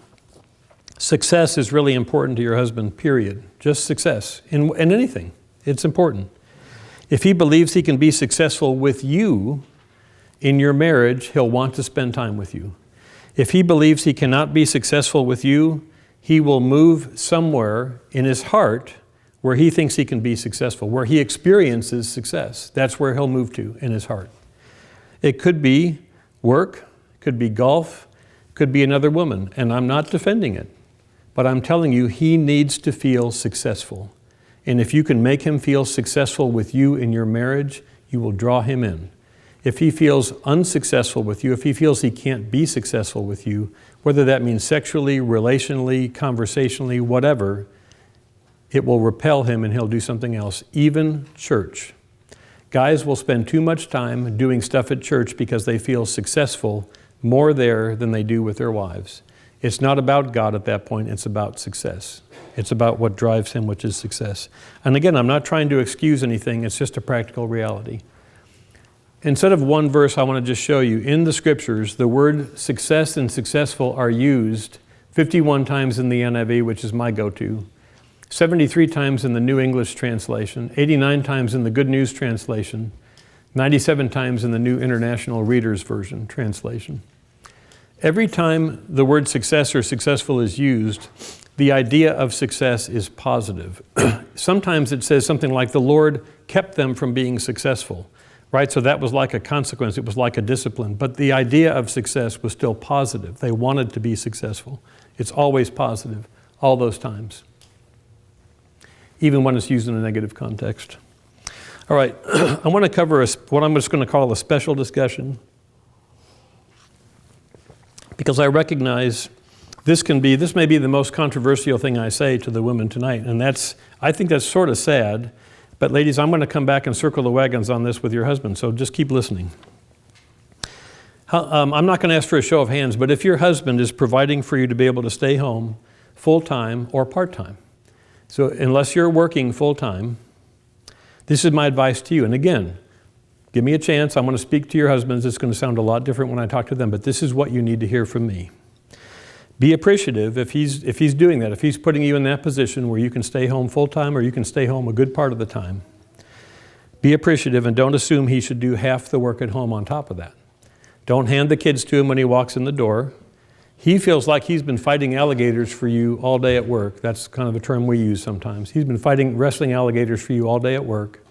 success is really important to your husband, period. Just success in anything. It's important. If he believes he can be successful with you in your marriage, he'll want to spend time with you. If he believes he cannot be successful with you, he will move somewhere in his heart where he thinks he can be successful, where he experiences success. That's where he'll move to in his heart. It could be work, could be golf, could be another woman, and I'm not defending it, but I'm telling you he needs to feel successful. And if you can make him feel successful with you in your marriage, you will draw him in. If he feels unsuccessful with you, if he feels he can't be successful with you, whether that means sexually, relationally, conversationally, whatever, it will repel him and he'll do something else, even church. Guys will spend too much time doing stuff at church because they feel successful more there than they do with their wives. It's not about God at that point, it's about success. It's about what drives him, which is success. And again, I'm not trying to excuse anything, it's just a practical reality. Instead of one verse, I want to just show you, in the scriptures, the word success and successful are used 51 times in the NIV, which is my go-to, 73 times in the New English Translation, 89 times in the Good News Translation, 97 times in the New International Reader's Version translation. Every time the word success or successful is used, the idea of success is positive. Sometimes it says something like the Lord kept them from being successful, right? So that was like a consequence, it was like a discipline. But the idea of success was still positive. They wanted to be successful. It's always positive, all those times, even when it's used in a negative context. All right, I want to cover what I'm just going to call a special discussion, because I recognize this may be the most controversial thing I say to the women tonight, and I think that's sort of sad, but ladies, I'm going to come back and circle the wagons on this with your husband, so just keep listening. I'm not going to ask for a show of hands, but if your husband is providing for you to be able to stay home full-time or part-time, so unless you're working full-time, this is my advice to you. And again, give me a chance. I'm going to speak to your husbands. It's going to sound a lot different when I talk to them, but this is what you need to hear from me. Be appreciative if he's doing that, if he's putting you in that position where you can stay home full-time or you can stay home a good part of the time. Be appreciative and don't assume he should do half the work at home on top of that. Don't hand the kids to him when he walks in the door. He feels like he's been fighting alligators for you all day at work. That's kind of a term we use sometimes. He's been wrestling alligators for you all day at work.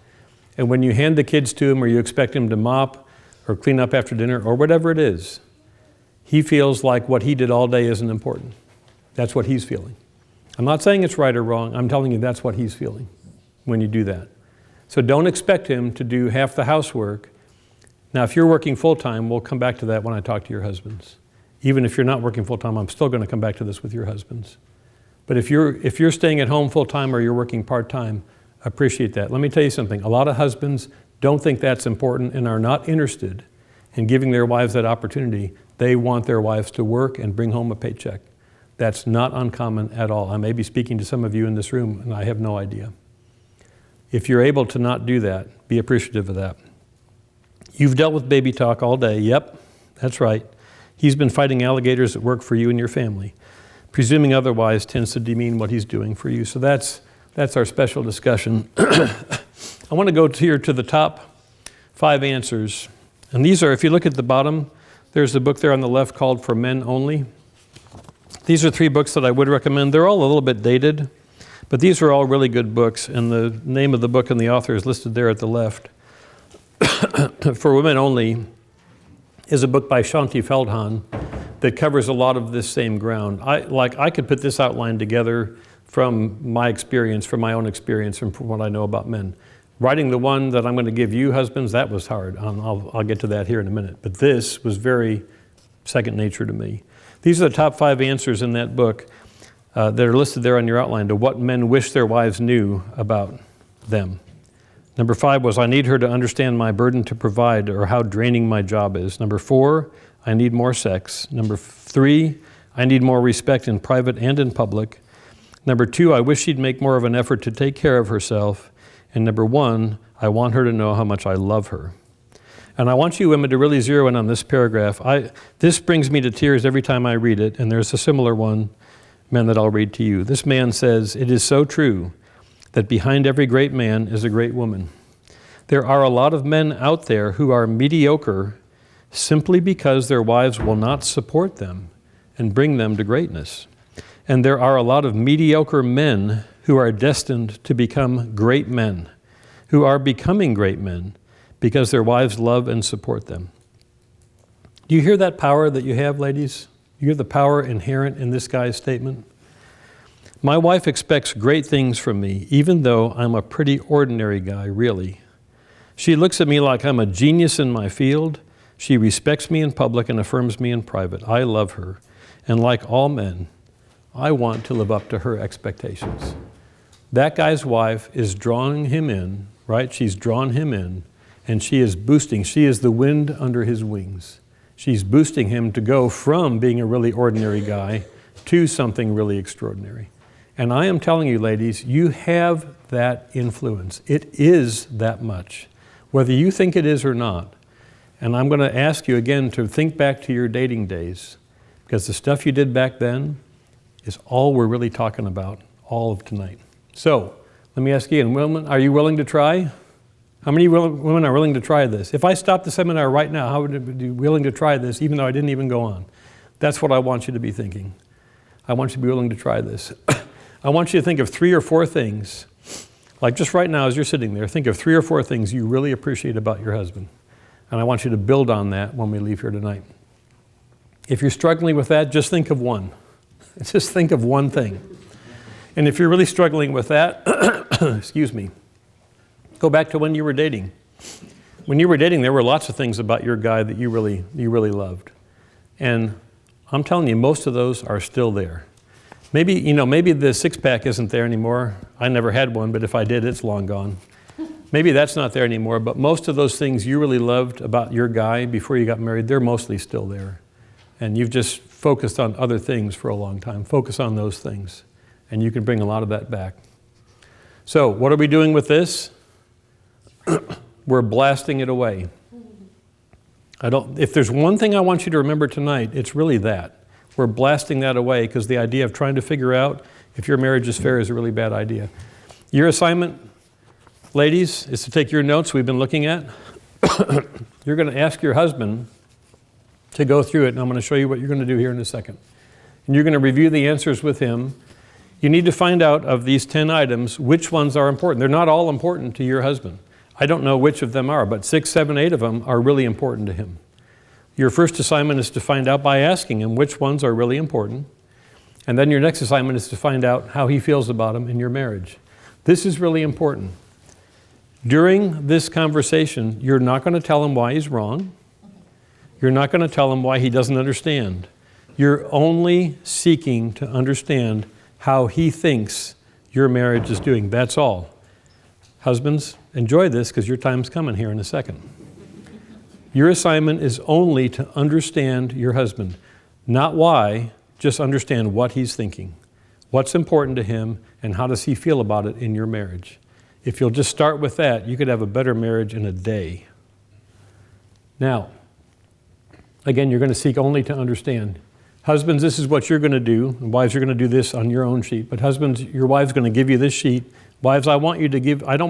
And when you hand the kids to him or you expect him to mop or clean up after dinner or whatever it is, he feels like what he did all day isn't important. That's what he's feeling. I'm not saying it's right or wrong. I'm telling you that's what he's feeling when you do that. So don't expect him to do half the housework Now, if you're working full-time, we'll come back to that when I talk to your husbands. Even if you're not working full-time, I'm still going to come back to this with your husbands. But if you're staying at home full-time or you're working part-time, appreciate that. Let me tell you something. A lot of husbands don't think that's important and are not interested in giving their wives that opportunity. They want their wives to work and bring home a paycheck. That's not uncommon at all. I may be speaking to some of you in this room, and I have no idea. If you're able to not do that, be appreciative of that. You've dealt with baby talk all day. Yep, that's right. He's been fighting alligators at work for you and your family. Presuming otherwise tends to demean what he's doing for you. So that's our special discussion. I want to go here to the top 5 answers. And these are, if you look at the bottom, there's a book there on the left called For Men Only. These are 3 books that I would recommend. They're all a little bit dated, but these are all really good books. And the name of the book and the author is listed there at the left. For Women Only is a book by Shaunti Feldhan that covers a lot of this same ground. I could put this outline together from my experience, from my own experience, and from what I know about men. Writing the one that I'm going to give you, husbands, that was hard. I'll get to that here in a minute. But this was very second nature to me. These are the top 5 answers in that book that are listed there on your outline to what men wish their wives knew about them. Number 5 was, I need her to understand my burden to provide or how draining my job is. Number 4, I need more sex. Number 3, I need more respect in private and in public. Number 2, I wish she'd make more of an effort to take care of herself. And number 1, I want her to know how much I love her. And I want you women to really zero in on this paragraph. This brings me to tears every time I read it, and there's a similar one, men, that I'll read to you. This man says, it is so true that behind every great man is a great woman. There are a lot of men out there who are mediocre simply because their wives will not support them and bring them to greatness. And there are a lot of mediocre men who are destined to become great men, who are becoming great men because their wives love and support them. Do you hear that power that you have, ladies? You hear the power inherent in this guy's statement? My wife expects great things from me, even though I'm a pretty ordinary guy, really. She looks at me like I'm a genius in my field. She respects me in public and affirms me in private. I love her. And like all men, I want to live up to her expectations. That guy's wife is drawing him in, right? She's drawn him in, and she is boosting. She is the wind under his wings. She's boosting him to go from being a really ordinary guy to something really extraordinary. And I am telling you, ladies, you have that influence. It is that much, whether you think it is or not. And I'm going to ask you again to think back to your dating days, because the stuff you did back then is all we're really talking about all of tonight. So let me ask you again, women, are you willing to try? How many women are willing to try this? If I stopped the seminar right now, how would you be willing to try this, even though I didn't even go on? That's what I want you to be thinking. I want you to be willing to try this. I want you to think of 3 or 4 things, like just right now as you're sitting there, think of 3 or 4 things you really appreciate about your husband. And I want you to build on that when we leave here tonight. If you're struggling with that, just think of one. Just think of one thing. And if you're really struggling with that, excuse me, go back to when you were dating. When you were dating, there were lots of things about your guy that you really loved. And I'm telling you, most of those are still there. Maybe the 6-pack isn't there anymore. I never had one, but if I did, it's long gone. Maybe that's not there anymore, but most of those things you really loved about your guy before you got married, they're mostly still there. And you've just focused on other things for a long time. Focus on those things, and you can bring a lot of that back. So, what are we doing with this? We're blasting it away. If there's one thing I want you to remember tonight, it's really that. We're blasting that away because the idea of trying to figure out if your marriage is fair is a really bad idea. Your assignment, ladies, is to take your notes we've been looking at. You're going to ask your husband to go through it, and I'm going to show you what you're going to do here in a second. And you're going to review the answers with him. You need to find out of these 10 items which ones are important. They're not all important to your husband. I don't know which of them are, but 6, 7, 8 of them are really important to him. Your first assignment is to find out by asking him which ones are really important. And then your next assignment is to find out how he feels about them in your marriage. This is really important. During this conversation, you're not going to tell him why he's wrong. You're not going to tell him why he doesn't understand. You're only seeking to understand how he thinks your marriage is doing. That's all. Husbands, enjoy this because your time's coming here in a second. Your assignment is only to understand your husband. Not why, just understand what he's thinking. What's important to him and how does he feel about it in your marriage. If you'll just start with that, you could have a better marriage in a day. Now, again, you're going to seek only to understand. Husbands, this is what you're going to do. And wives, you're going to do this on your own sheet. But husbands, your wife's going to give you this sheet. Wives, I don't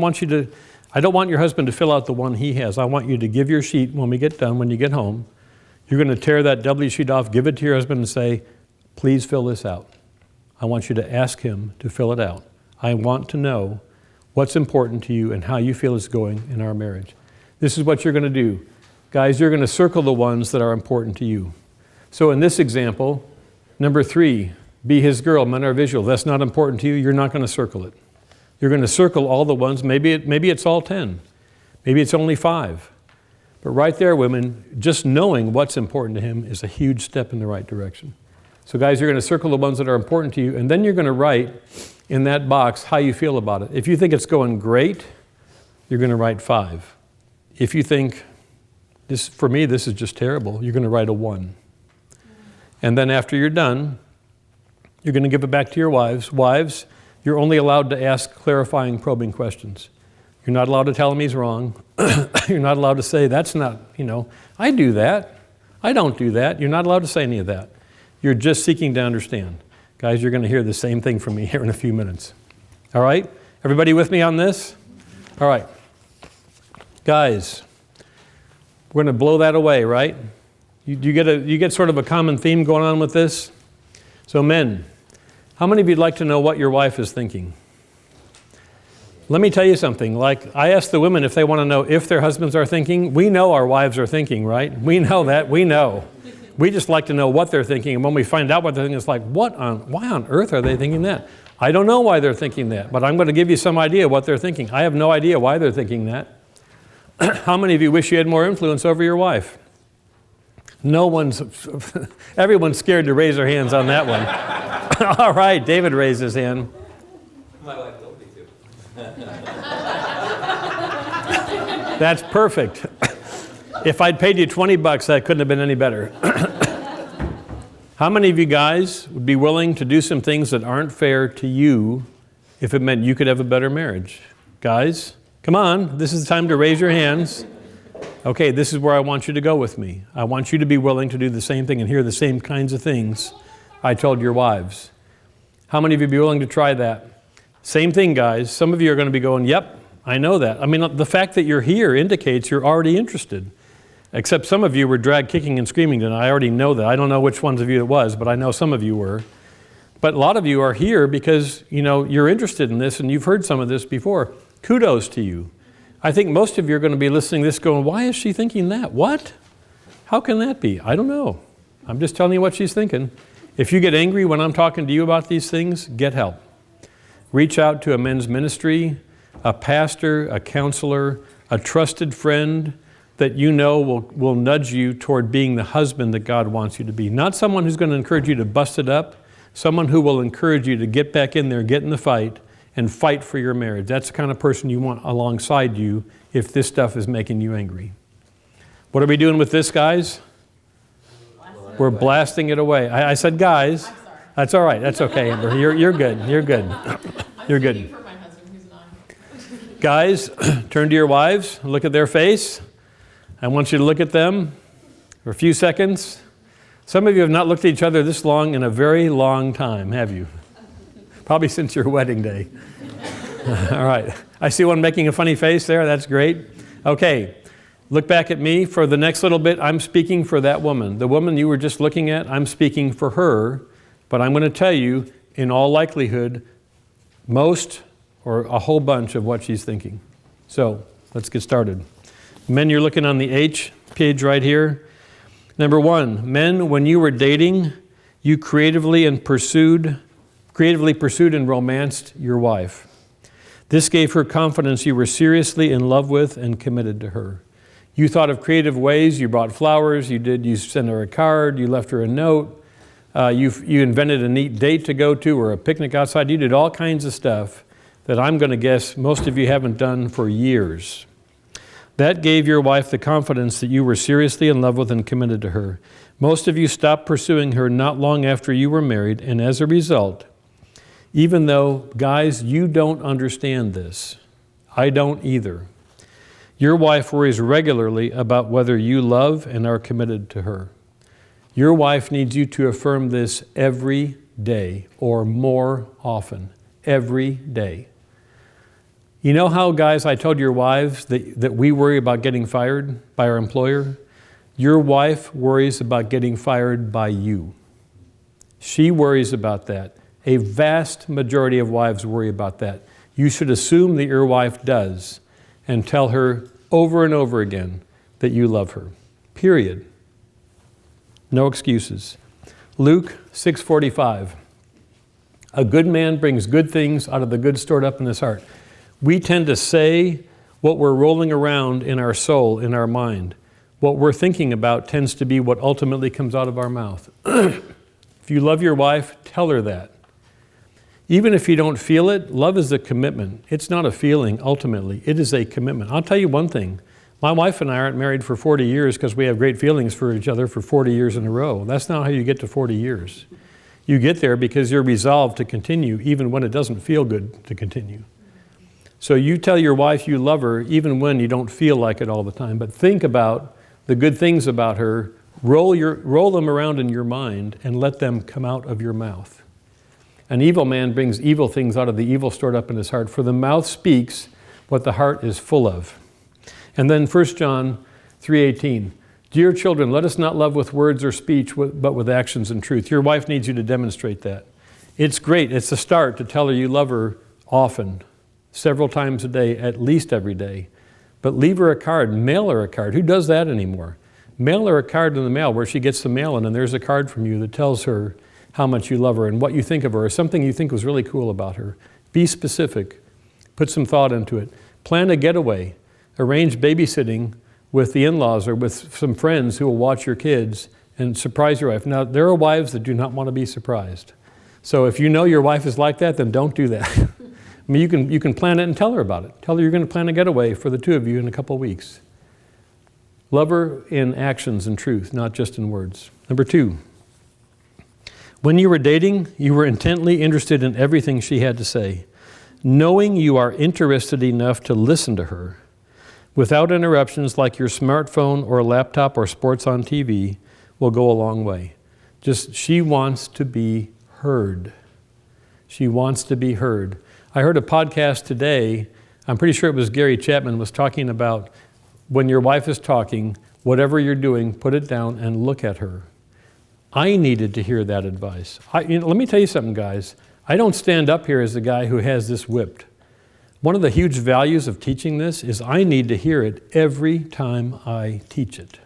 want your husband to fill out the one he has. I want you to give your sheet when we get done, when you get home. You're going to tear that W sheet off, give it to your husband and say, please fill this out. I want you to ask him to fill it out. I want to know what's important to you and how you feel it's going in our marriage. This is what you're going to do. Guys, you're going to circle the ones that are important to you. So in this example, number 3, be his girl. Men are visual. That's not important to you. You're not going to circle it. You're going to circle all the ones. Maybe it's all 10. Maybe it's only 5. But right there, women, just knowing what's important to him is a huge step in the right direction. So guys, you're going to circle the ones that are important to you, and then you're going to write in that box how you feel about it. If you think it's going great, you're going to write 5. If you think, for me, this is just terrible, you're going to write a 1. And then after you're done, you're going to give it back to your wives. Wives, you're only allowed to ask clarifying, probing questions. You're not allowed to tell him he's wrong. You're not allowed to say, that's not, I do that. I don't do that. You're not allowed to say any of that. You're just seeking to understand. Guys, you're going to hear the same thing from me here in a few minutes. All right? Everybody with me on this? All right. Guys, we're going to blow that away, right? You get sort of a common theme going on with this? So men, how many of you'd like to know what your wife is thinking? Let me tell you something. Like, I ask the women if they want to know if their husbands are thinking. We know our wives are thinking, right? We know that. We know. We just like to know what they're thinking. And when we find out what they're thinking, it's like, why on earth are they thinking that? I don't know why they're thinking that, but I'm going to give you some idea what they're thinking. I have no idea why they're thinking that. How many of you wish you had more influence over your wife? Everyone's scared to raise their hands on that one. All right, David raised his hand. My wife told me to. That's perfect. If I'd paid you $20, that couldn't have been any better. How many of you guys would be willing to do some things that aren't fair to you if it meant you could have a better marriage? Guys, come on. This is the time to raise your hands. Okay, this is where I want you to go with me. I want you to be willing to do the same thing and hear the same kinds of things I told your wives. How many of you would be willing to try that? Same thing, guys. Some of you are going to be going, yep, I know that. I mean, the fact that you're here indicates you're already interested. Except some of you were dragged kicking and screaming tonight. I already know that. I don't know which ones of you it was, but I know some of you were. But a lot of you are here because, you're interested in this and you've heard some of this before. Kudos to you. I think most of you are going to be listening to this going, why is she thinking that? What? How can that be? I don't know. I'm just telling you what she's thinking. If you get angry when I'm talking to you about these things, get help. Reach out to a men's ministry, a pastor, a counselor, a trusted friend that will nudge you toward being the husband that God wants you to be. Not someone who's going to encourage you to bust it up, someone who will encourage you to get back in there, get in the fight, and fight for your marriage. That's the kind of person you want alongside you if this stuff is making you angry. What are we doing with this, guys? We're blasting it away. I said guys. I'm sorry. That's all right. That's okay, Amber. You're good. You're good. You're good. I'm speaking for my husband, who's not. Guys, turn to your wives, look at their face. I want you to look at them for a few seconds. Some of you have not looked at each other this long in a very long time, have you? Probably since your wedding day. All right. I see one making a funny face there. That's great. Okay. Look back at me for the next little bit. I'm speaking for that woman. The woman you were just looking at, I'm speaking for her. But I'm going to tell you, in all likelihood, most or a whole bunch of what she's thinking. So let's get started. Men, you're looking on the H page right here. Number 1, men, when you were dating, you creatively pursued and romanced your wife. This gave her confidence you were seriously in love with and committed to her. You thought of creative ways. You brought flowers. You sent her a card. You left her a note. You invented a neat date to go to or a picnic outside. You did all kinds of stuff that I'm going to guess most of you haven't done for years. That gave your wife the confidence that you were seriously in love with and committed to her. Most of you stopped pursuing her not long after you were married, and as a result, even though, guys, you don't understand this, I don't either, your wife worries regularly about whether you love and are committed to her. Your wife needs you to affirm this every day, or more often, every day. You know how, guys, I told your wives that we worry about getting fired by our employer? Your wife worries about getting fired by you. She worries about that. A vast majority of wives worry about that. You should assume that your wife does and tell her over and over again that you love her. Period. No excuses. Luke 6:45. A good man brings good things out of the good stored up in his heart. We tend to say what we're rolling around in our soul, in our mind. What we're thinking about tends to be what ultimately comes out of our mouth. If you love your wife, tell her that. Even if you don't feel it, love is a commitment. It's not a feeling, ultimately. It is a commitment. I'll tell you one thing. My wife and I aren't married for 40 years because we have great feelings for each other for 40 years in a row. That's not how you get to 40 years. You get there because you're resolved to continue even when it doesn't feel good to continue. So you tell your wife you love her even when you don't feel like it all the time. But think about the good things about her, roll them around in your mind and let them come out of your mouth. An evil man brings evil things out of the evil stored up in his heart, for the mouth speaks what the heart is full of. And then 1 John 3:18. Dear children, let us not love with words or speech, but with actions and truth. Your wife needs you to demonstrate that. It's great. It's a start to tell her you love her often, several times a day, at least every day. But leave her a card, mail her a card. Who does that anymore? Mail her a card in the mail where she gets the mail in, and there's a card from you that tells her how much you love her and what you think of her, or something you think was really cool about her. Be specific. Put some thought into it. Plan a getaway. Arrange babysitting with the in-laws or with some friends who will watch your kids and surprise your wife. Now, there are wives that do not want to be surprised. So if you know your wife is like that, then don't do that. I mean, you can plan it and tell her about it. Tell her you're going to plan a getaway for the two of you in a couple of weeks. Love her in actions and truth, not just in words. Number 2, when you were dating, you were intently interested in everything she had to say. Knowing you are interested enough to listen to her, without interruptions like your smartphone or laptop or sports on TV, will go a long way. She wants to be heard. She wants to be heard. I heard a podcast today, I'm pretty sure it was Gary Chapman, was talking about when your wife is talking, whatever you're doing, put it down and look at her. I needed to hear that advice. Let me tell you something, guys. I don't stand up here as the guy who has this whipped. One of the huge values of teaching this is I need to hear it every time I teach it.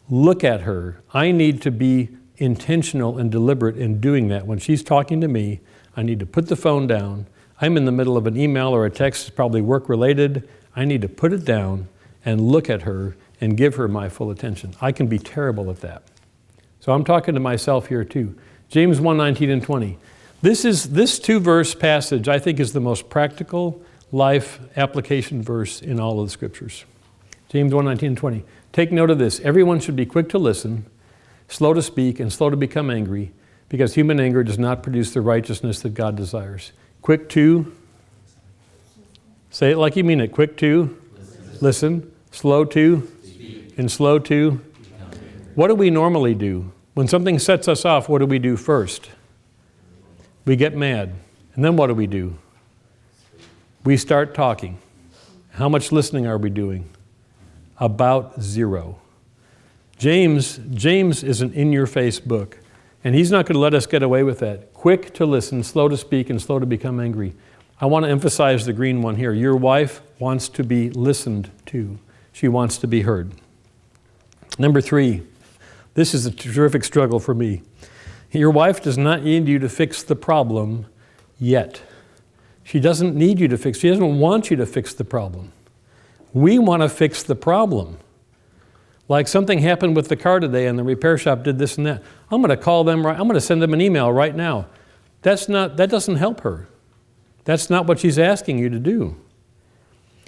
Look at her. I need to be intentional and deliberate in doing that. When she's talking to me, I need to put the phone down. I'm in the middle of an email or a text that's probably work-related. I need to put it down and look at her and give her my full attention. I can be terrible at that. So I'm talking to myself here too. James 1:19 and 20. This 2-verse passage, I think, is the most practical life application verse in all of the scriptures. James 1:19 and 20. Take note of this. Everyone should be quick to listen, slow to speak, and slow to become angry, because human anger does not produce the righteousness that God desires. Quick to, say it like you mean it. Quick to, listen. Slow to, and slow to. What do we normally do? When something sets us off, what do we do first? We get mad. And then what do? We start talking. How much listening are we doing? About 0. James is an in-your-face book. And he's not going to let us get away with that. Quick to listen, slow to speak, and slow to become angry. I want to emphasize the green one here. Your wife wants to be listened to. She wants to be heard. Number 3, this is a terrific struggle for me. Your wife does not need you to fix the problem yet. She doesn't need you to fix. She doesn't want you to fix the problem. We want to fix the problem. Like something happened with the car today and the repair shop did this and that. I'm going to call them I'm going to send them an email right now. That doesn't help her. That's not what she's asking you to do.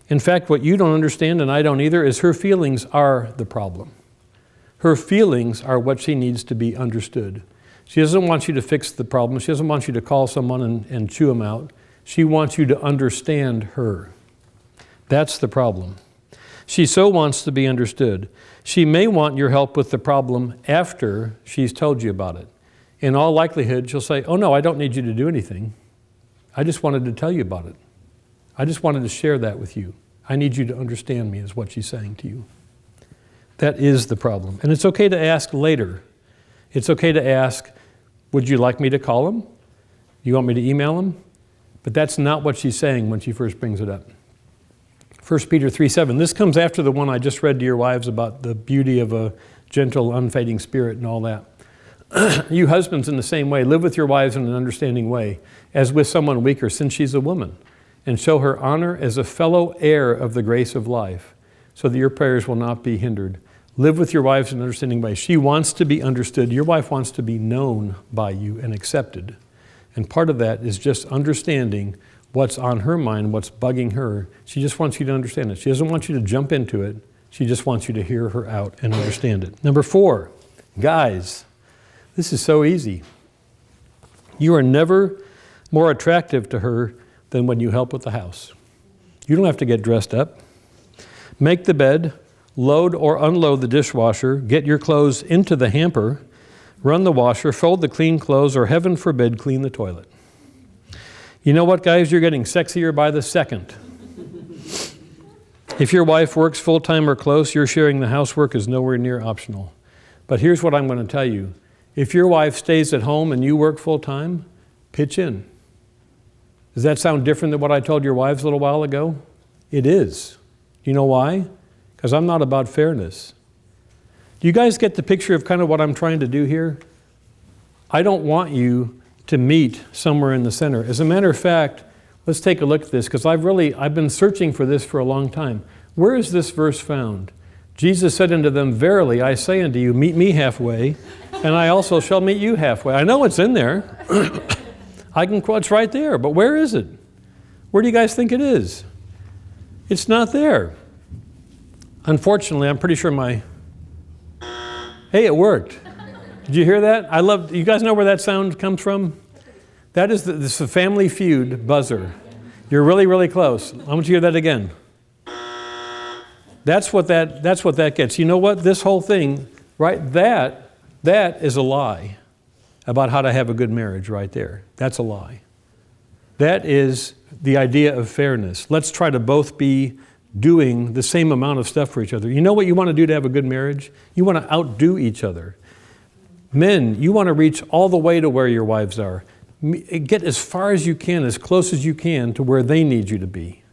In fact, what you don't understand, and I don't either, is her feelings are the problem. Her feelings are what she needs to be understood. She doesn't want you to fix the problem. She doesn't want you to call someone and chew them out. She wants you to understand her. That's the problem. She so wants to be understood. She may want your help with the problem after she's told you about it. In all likelihood, she'll say, oh no, I don't need you to do anything. I just wanted to tell you about it. I just wanted to share that with you. I need you to understand me, is what she's saying to you. That is the problem. And it's okay to ask later. It's okay to ask, would you like me to call him? You want me to email him? But that's not what she's saying when she first brings it up. 1 Peter 3:7. This comes after the one I just read to your wives about the beauty of a gentle, unfading spirit and all that. You husbands, in the same way, live with your wives in an understanding way, as with someone weaker, since she's a woman, and show her honor as a fellow heir of the grace of life, so that your prayers will not be hindered. Live with your wives in an understanding way. She wants to be understood. Your wife wants to be known by you and accepted. And part of that is just understanding what's on her mind, what's bugging her. She just wants you to understand it. She doesn't want you to jump into it. She just wants you to hear her out and understand it. Number 4, guys, this is so easy. You are never more attractive to her than when you help with the house. You don't have to get dressed up. Make the bed, load or unload the dishwasher, get your clothes into the hamper, run the washer, fold the clean clothes, or heaven forbid, clean the toilet. You know what, guys? You're getting sexier by the second. If your wife works full-time or close, your sharing the housework is nowhere near optional. But here's what I'm going to tell you. If your wife stays at home and you work full-time, pitch in. Does that sound different than what I told your wives a little while ago? It is. You know why? Because I'm not about fairness. Do you guys get the picture of kind of what I'm trying to do here? I don't want you to meet somewhere in the center. As a matter of fact, let's take a look at this, because I've been searching for this for a long time. Where is this verse found? Jesus said unto them, verily, I say unto you, meet me halfway, and I also shall meet you halfway. I know it's in there. I can quote, it's right there, but where is it? Where do you guys think it is? It's not there. Unfortunately, I'm pretty sure hey, it worked. Did you hear that? You guys know where that sound comes from? That is this is a Family Feud buzzer. You're really, really close. I want you to hear that again. That's what that gets. You know what? This whole thing, right, that is a lie about how to have a good marriage right there. That's a lie. That is the idea of fairness. Let's try to both be doing the same amount of stuff for each other. You know what you want to do to have a good marriage? You want to outdo each other. Men, you want to reach all the way to where your wives are. Get as far as you can, as close as you can to where they need you to be.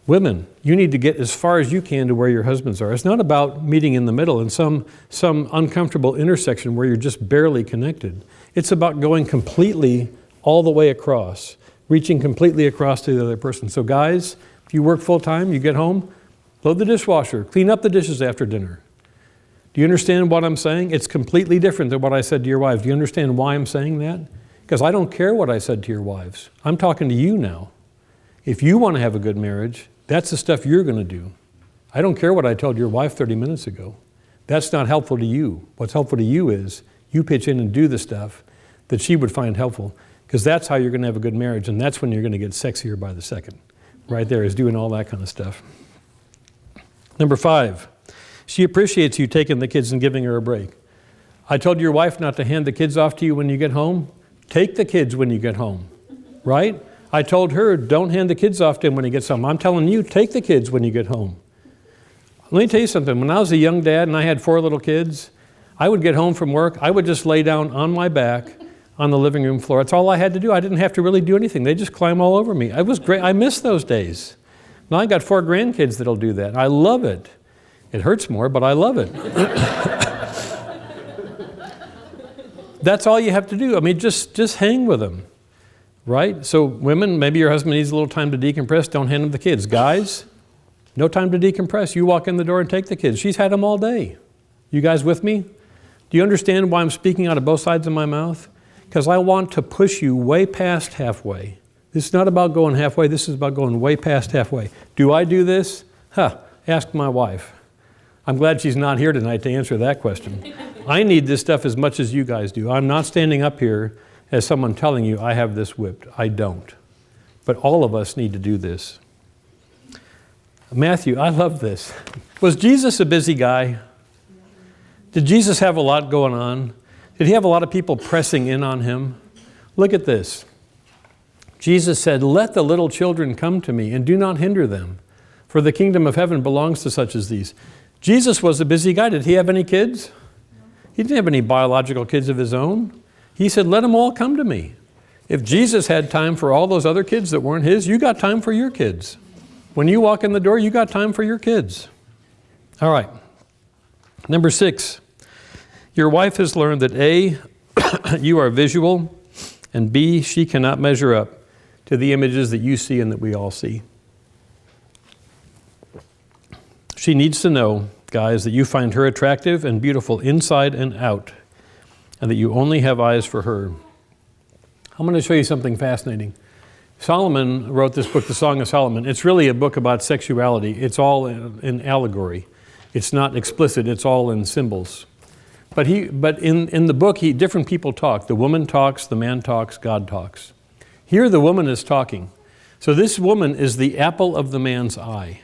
Women, you need to get as far as you can to where your husbands are. It's not about meeting in the middle in some uncomfortable intersection where you're just barely connected. It's about going completely all the way across, reaching completely across to the other person. So guys, if you work full time, you get home, load the dishwasher, clean up the dishes after dinner. Do you understand what I'm saying? It's completely different than what I said to your wives. Do you understand why I'm saying that? Because I don't care what I said to your wives. I'm talking to you now. If you want to have a good marriage, that's the stuff you're going to do. I don't care what I told your wife 30 minutes ago. That's not helpful to you. What's helpful to you is you pitch in and do the stuff that she would find helpful, because that's how you're going to have a good marriage, and that's when you're going to get sexier by the second. Right there is doing all that kind of stuff. Number 5. She appreciates you taking the kids and giving her a break. I told your wife not to hand the kids off to you when you get home. Take the kids when you get home, right? I told her, don't hand the kids off to him when he gets home. I'm telling you, take the kids when you get home. Let me tell you something. When I was a young dad and I had 4 little kids, I would get home from work. I would just lay down on my back on the living room floor. That's all I had to do. I didn't have to really do anything. They just climb all over me. It was great. I miss those days. Now I got 4 grandkids that'll do that. I love it. It hurts more, but I love it. That's all you have to do. I mean, just hang with them. right? So women, maybe your husband needs a little time to decompress. Don't hand him the kids. Guys, no time to decompress. You walk in the door and take the kids. She's had them all day. You guys with me? Do you understand why I'm speaking out of both sides of my mouth? Because I want to push you way past halfway. This is not about going halfway. This is about going way past halfway. Do I do this? Ask my wife. I'm glad she's not here tonight to answer that question. I need this stuff as much as you guys do. I'm not standing up here as someone telling you I have this whipped. I don't. But all of us need to do this. Matthew, I love this. Was Jesus a busy guy? Did Jesus have a lot going on? Did he have a lot of people pressing in on him? Look at this. Jesus said, "Let the little children come to me and do not hinder them, for the kingdom of heaven belongs to such as these." Jesus was a busy guy. Did he have any kids? He didn't have any biological kids of his own. He said, "Let them all come to me." If Jesus had time for all those other kids that weren't his, you got time for your kids. When you walk in the door, you got time for your kids. All right. Number 6, your wife has learned that A, you are visual, and B, she cannot measure up to the images that you see and that we all see. She needs to know, guys, that you find her attractive and beautiful inside and out, and that you only have eyes for her. I'm going to show you something fascinating. Solomon wrote this book, The Song of Solomon. It's really a book about sexuality. It's all in allegory. It's not explicit. It's all in symbols. But in the book, different people talk. The woman talks, the man talks, God talks. Here the woman is talking. So this woman is the apple of the man's eye.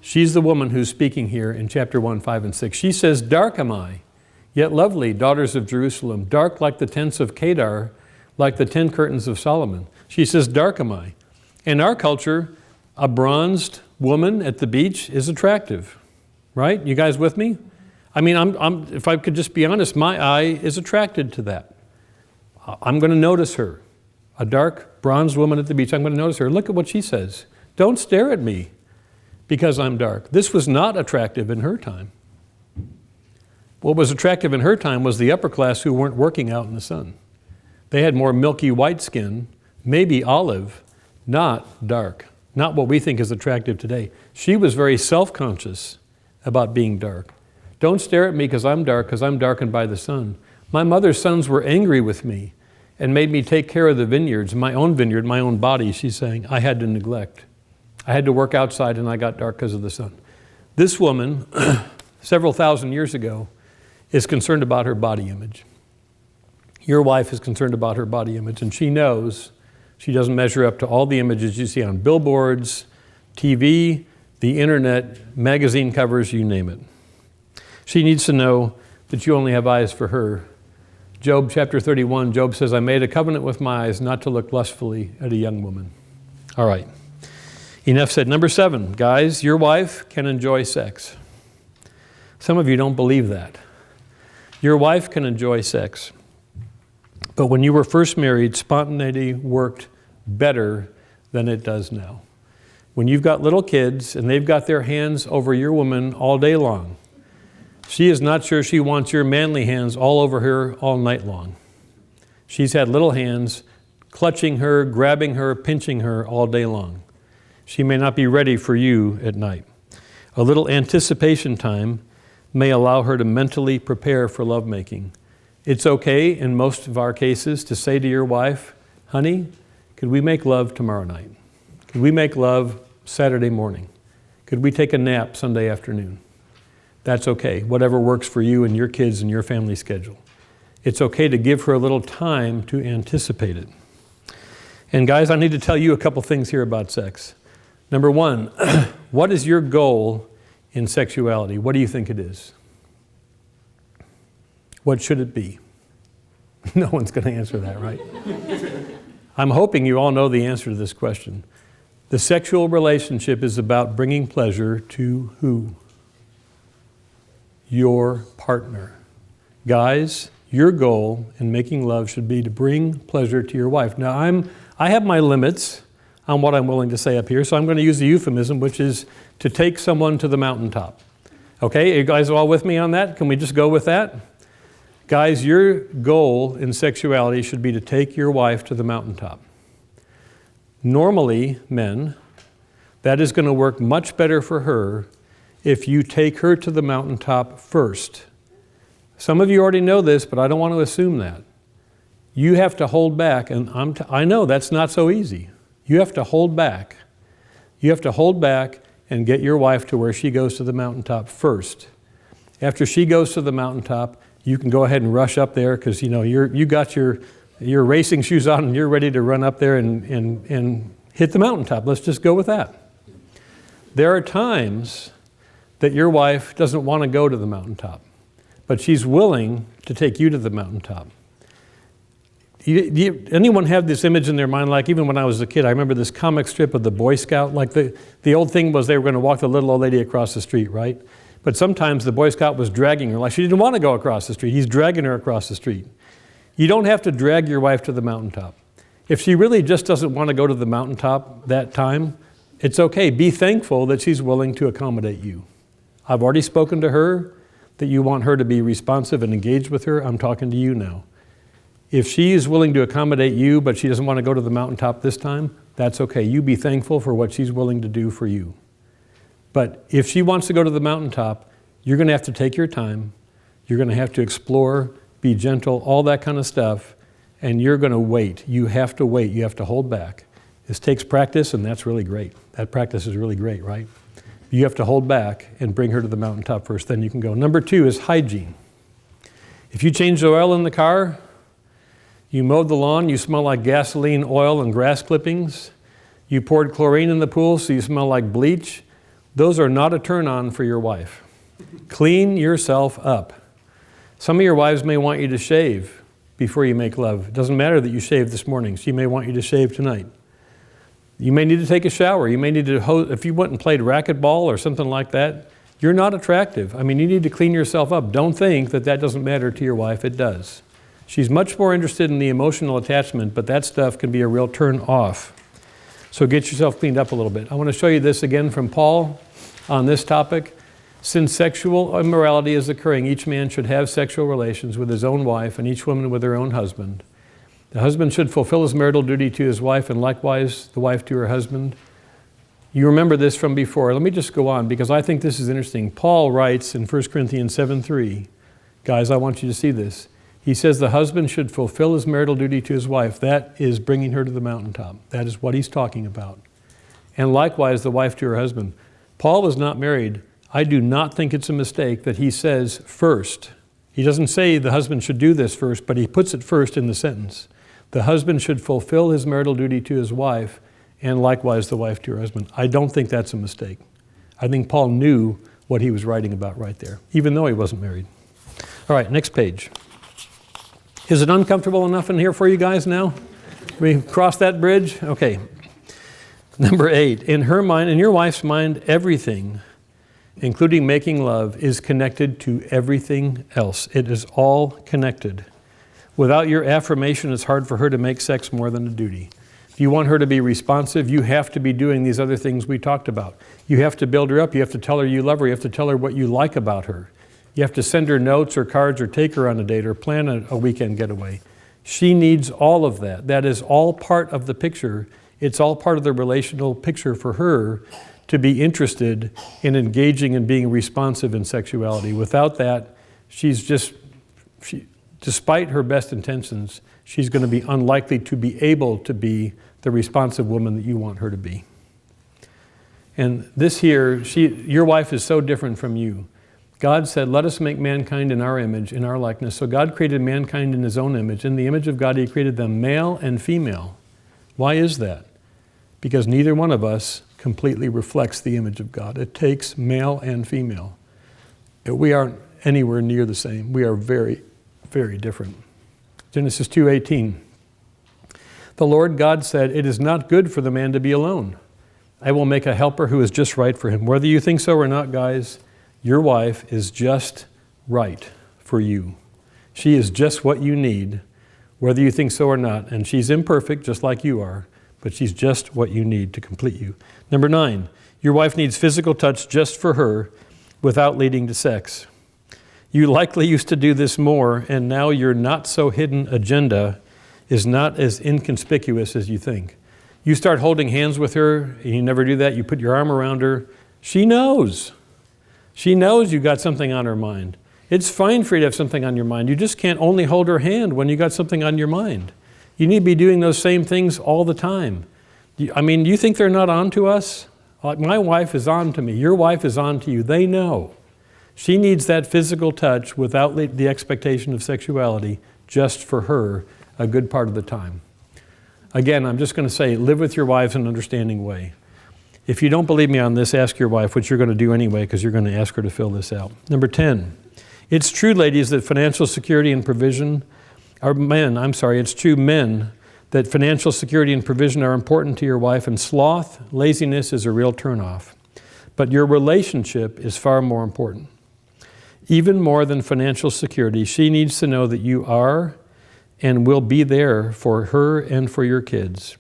She's the woman who's speaking here in chapter 1, 5, and 6. She says, "Dark am I, yet lovely, daughters of Jerusalem, dark like the tents of Kedar, like the 10 curtains of Solomon." She says, "Dark am I." In our culture, a bronzed woman at the beach is attractive, right? You guys with me? I mean, if I could just be honest, my eye is attracted to that. I'm going to notice her. A dark, bronzed woman at the beach, I'm going to notice her. Look at what she says. "Don't stare at me because I'm dark." This was not attractive in her time. What was attractive in her time was the upper class who weren't working out in the sun. They had more milky white skin, maybe olive, not dark, not what we think is attractive today. She was very self-conscious about being dark. "Don't stare at me because I'm darkened by the sun." My mother's sons were angry with me and made me take care of the vineyards, my own vineyard, my own body, she's saying, I had to neglect. I had to work outside and I got dark because of the sun. This woman, several thousand years ago, is concerned about her body image. Your wife is concerned about her body image, and she knows she doesn't measure up to all the images you see on billboards, TV, the internet, magazine covers, you name it. She needs to know that you only have eyes for her. Job chapter 31, Job says, "I made a covenant with my eyes not to look lustfully at a young woman." All right. Enough said. Number 7, guys, your wife can enjoy sex. Some of you don't believe that. Your wife can enjoy sex. But when you were first married, spontaneity worked better than it does now. When you've got little kids and they've got their hands over your woman all day long, she is not sure she wants your manly hands all over her all night long. She's had little hands clutching her, grabbing her, pinching her all day long. She may not be ready for you at night. A little anticipation time may allow her to mentally prepare for lovemaking. It's okay in most of our cases to say to your wife, "Honey, could we make love tomorrow night? Could we make love Saturday morning? Could we take a nap Sunday afternoon?" That's okay, whatever works for you and your kids and your family schedule. It's okay to give her a little time to anticipate it. And guys, I need to tell you a couple things here about sex. Number 1, what is your goal in sexuality? What do you think it is? What should it be? No one's going to answer that, right? I'm hoping you all know the answer to this question. The sexual relationship is about bringing pleasure to who? Your partner. Guys, your goal in making love should be to bring pleasure to your wife. Now, I have my limits on what I'm willing to say up here, so I'm going to use the euphemism, which is to take someone to the mountaintop. Okay, you guys all with me on that? Can we just go with that? Guys, your goal in sexuality should be to take your wife to the mountaintop. Normally, men, that is going to work much better for her if you take her to the mountaintop first. Some of you already know this, but I don't want to assume that. You have to hold back, and I know that's not so easy. You have to hold back. You have to hold back and get your wife to where she goes to the mountaintop first. After she goes to the mountaintop, you can go ahead and rush up there because you got your racing shoes on and you're ready to run up there and hit the mountaintop. Let's just go with that. There are times that your wife doesn't want to go to the mountaintop, but she's willing to take you to the mountaintop. Anyone have this image in their mind? Like even when I was a kid, I remember this comic strip of the Boy Scout. Like the old thing was they were going to walk the little old lady across the street, right? But sometimes the Boy Scout was dragging her. Like she didn't want to go across the street. He's dragging her across the street. You don't have to drag your wife to the mountaintop. If she really just doesn't want to go to the mountaintop that time, it's okay. Be thankful that she's willing to accommodate you. I've already spoken to her that you want her to be responsive and engaged with her. I'm talking to you now. If she is willing to accommodate you, but she doesn't want to go to the mountaintop this time, that's okay. You be thankful for what she's willing to do for you. But if she wants to go to the mountaintop, you're going to have to take your time. You're going to have to explore, be gentle, all that kind of stuff, and you're going to wait. You have to wait. You have to hold back. This takes practice, and that's really great. That practice is really great, right? You have to hold back and bring her to the mountaintop first, then you can go. Number 2 is hygiene. If you change the oil in the car, you mowed the lawn, you smell like gasoline, oil, and grass clippings. You poured chlorine in the pool, so you smell like bleach. Those are not a turn-on for your wife. Clean yourself up. Some of your wives may want you to shave before you make love. It doesn't matter that you shaved this morning. She may want you to shave tonight. You may need to take a shower. You may need to, if you went and played racquetball or something like that, you're not attractive. I mean, you need to clean yourself up. Don't think that that doesn't matter to your wife. It does. She's much more interested in the emotional attachment, but that stuff can be a real turn off. So get yourself cleaned up a little bit. I want to show you this again from Paul on this topic. Since sexual immorality is occurring, each man should have sexual relations with his own wife and each woman with her own husband. The husband should fulfill his marital duty to his wife and likewise the wife to her husband. You remember this from before. Let me just go on because I think this is interesting. Paul writes in 1 Corinthians 7:3, guys, I want you to see this. He says the husband should fulfill his marital duty to his wife. That is bringing her to the mountaintop. That is what he's talking about. And likewise, the wife to her husband. Paul was not married. I do not think it's a mistake that he says first. He doesn't say the husband should do this first, but he puts it first in the sentence. The husband should fulfill his marital duty to his wife, and likewise the wife to her husband. I don't think that's a mistake. I think Paul knew what he was writing about right there, even though he wasn't married. All right, next page. Is it uncomfortable enough in here for you guys now? We crossed that bridge? Okay. Number 8, in her mind, in your wife's mind, everything, including making love, is connected to everything else. It is all connected. Without your affirmation, it's hard for her to make sex more than a duty. If you want her to be responsive, you have to be doing these other things we talked about. You have to build her up. You have to tell her you love her. You have to tell her what you like about her. You have to send her notes or cards or take her on a date or plan a weekend getaway. She needs all of that. That is all part of the picture. It's all part of the relational picture for her to be interested in engaging and being responsive in sexuality. Without that, despite her best intentions, she's going to be unlikely to be able to be the responsive woman that you want her to be. And this here, your wife is so different from you. God said, let us make mankind in our image, in our likeness. So God created mankind in his own image. In the image of God, he created them male and female. Why is that? Because neither one of us completely reflects the image of God. It takes male and female. We aren't anywhere near the same. We are very, very different. Genesis 2:18. The Lord God said, it is not good for the man to be alone. I will make a helper who is just right for him. Whether you think so or not, guys, your wife is just right for you. She is just what you need, whether you think so or not. And she's imperfect, just like you are, but she's just what you need to complete you. Number 9, your wife needs physical touch just for her without leading to sex. You likely used to do this more, and now your not-so-hidden agenda is not as inconspicuous as you think. You start holding hands with her, and you never do that. You put your arm around her. She knows. She knows you got something on her mind. It's fine for you to have something on your mind. You just can't only hold her hand when you got something on your mind. You need to be doing those same things all the time. Do you think they're not on to us? Like, my wife is on to me. Your wife is on to you. They know. She needs that physical touch without the expectation of sexuality, just for her, a good part of the time. Again, I'm just going to say, live with your wives in an understanding way. If you don't believe me on this, ask your wife, which you're going to do anyway, because you're going to ask her to fill this out. Number 10, it's true, ladies, that financial security and provision it's true, men, that financial security and provision are important to your wife, and sloth, laziness is a real turnoff. But your relationship is far more important. Even more than financial security, she needs to know that you are and will be there for her and for your kids.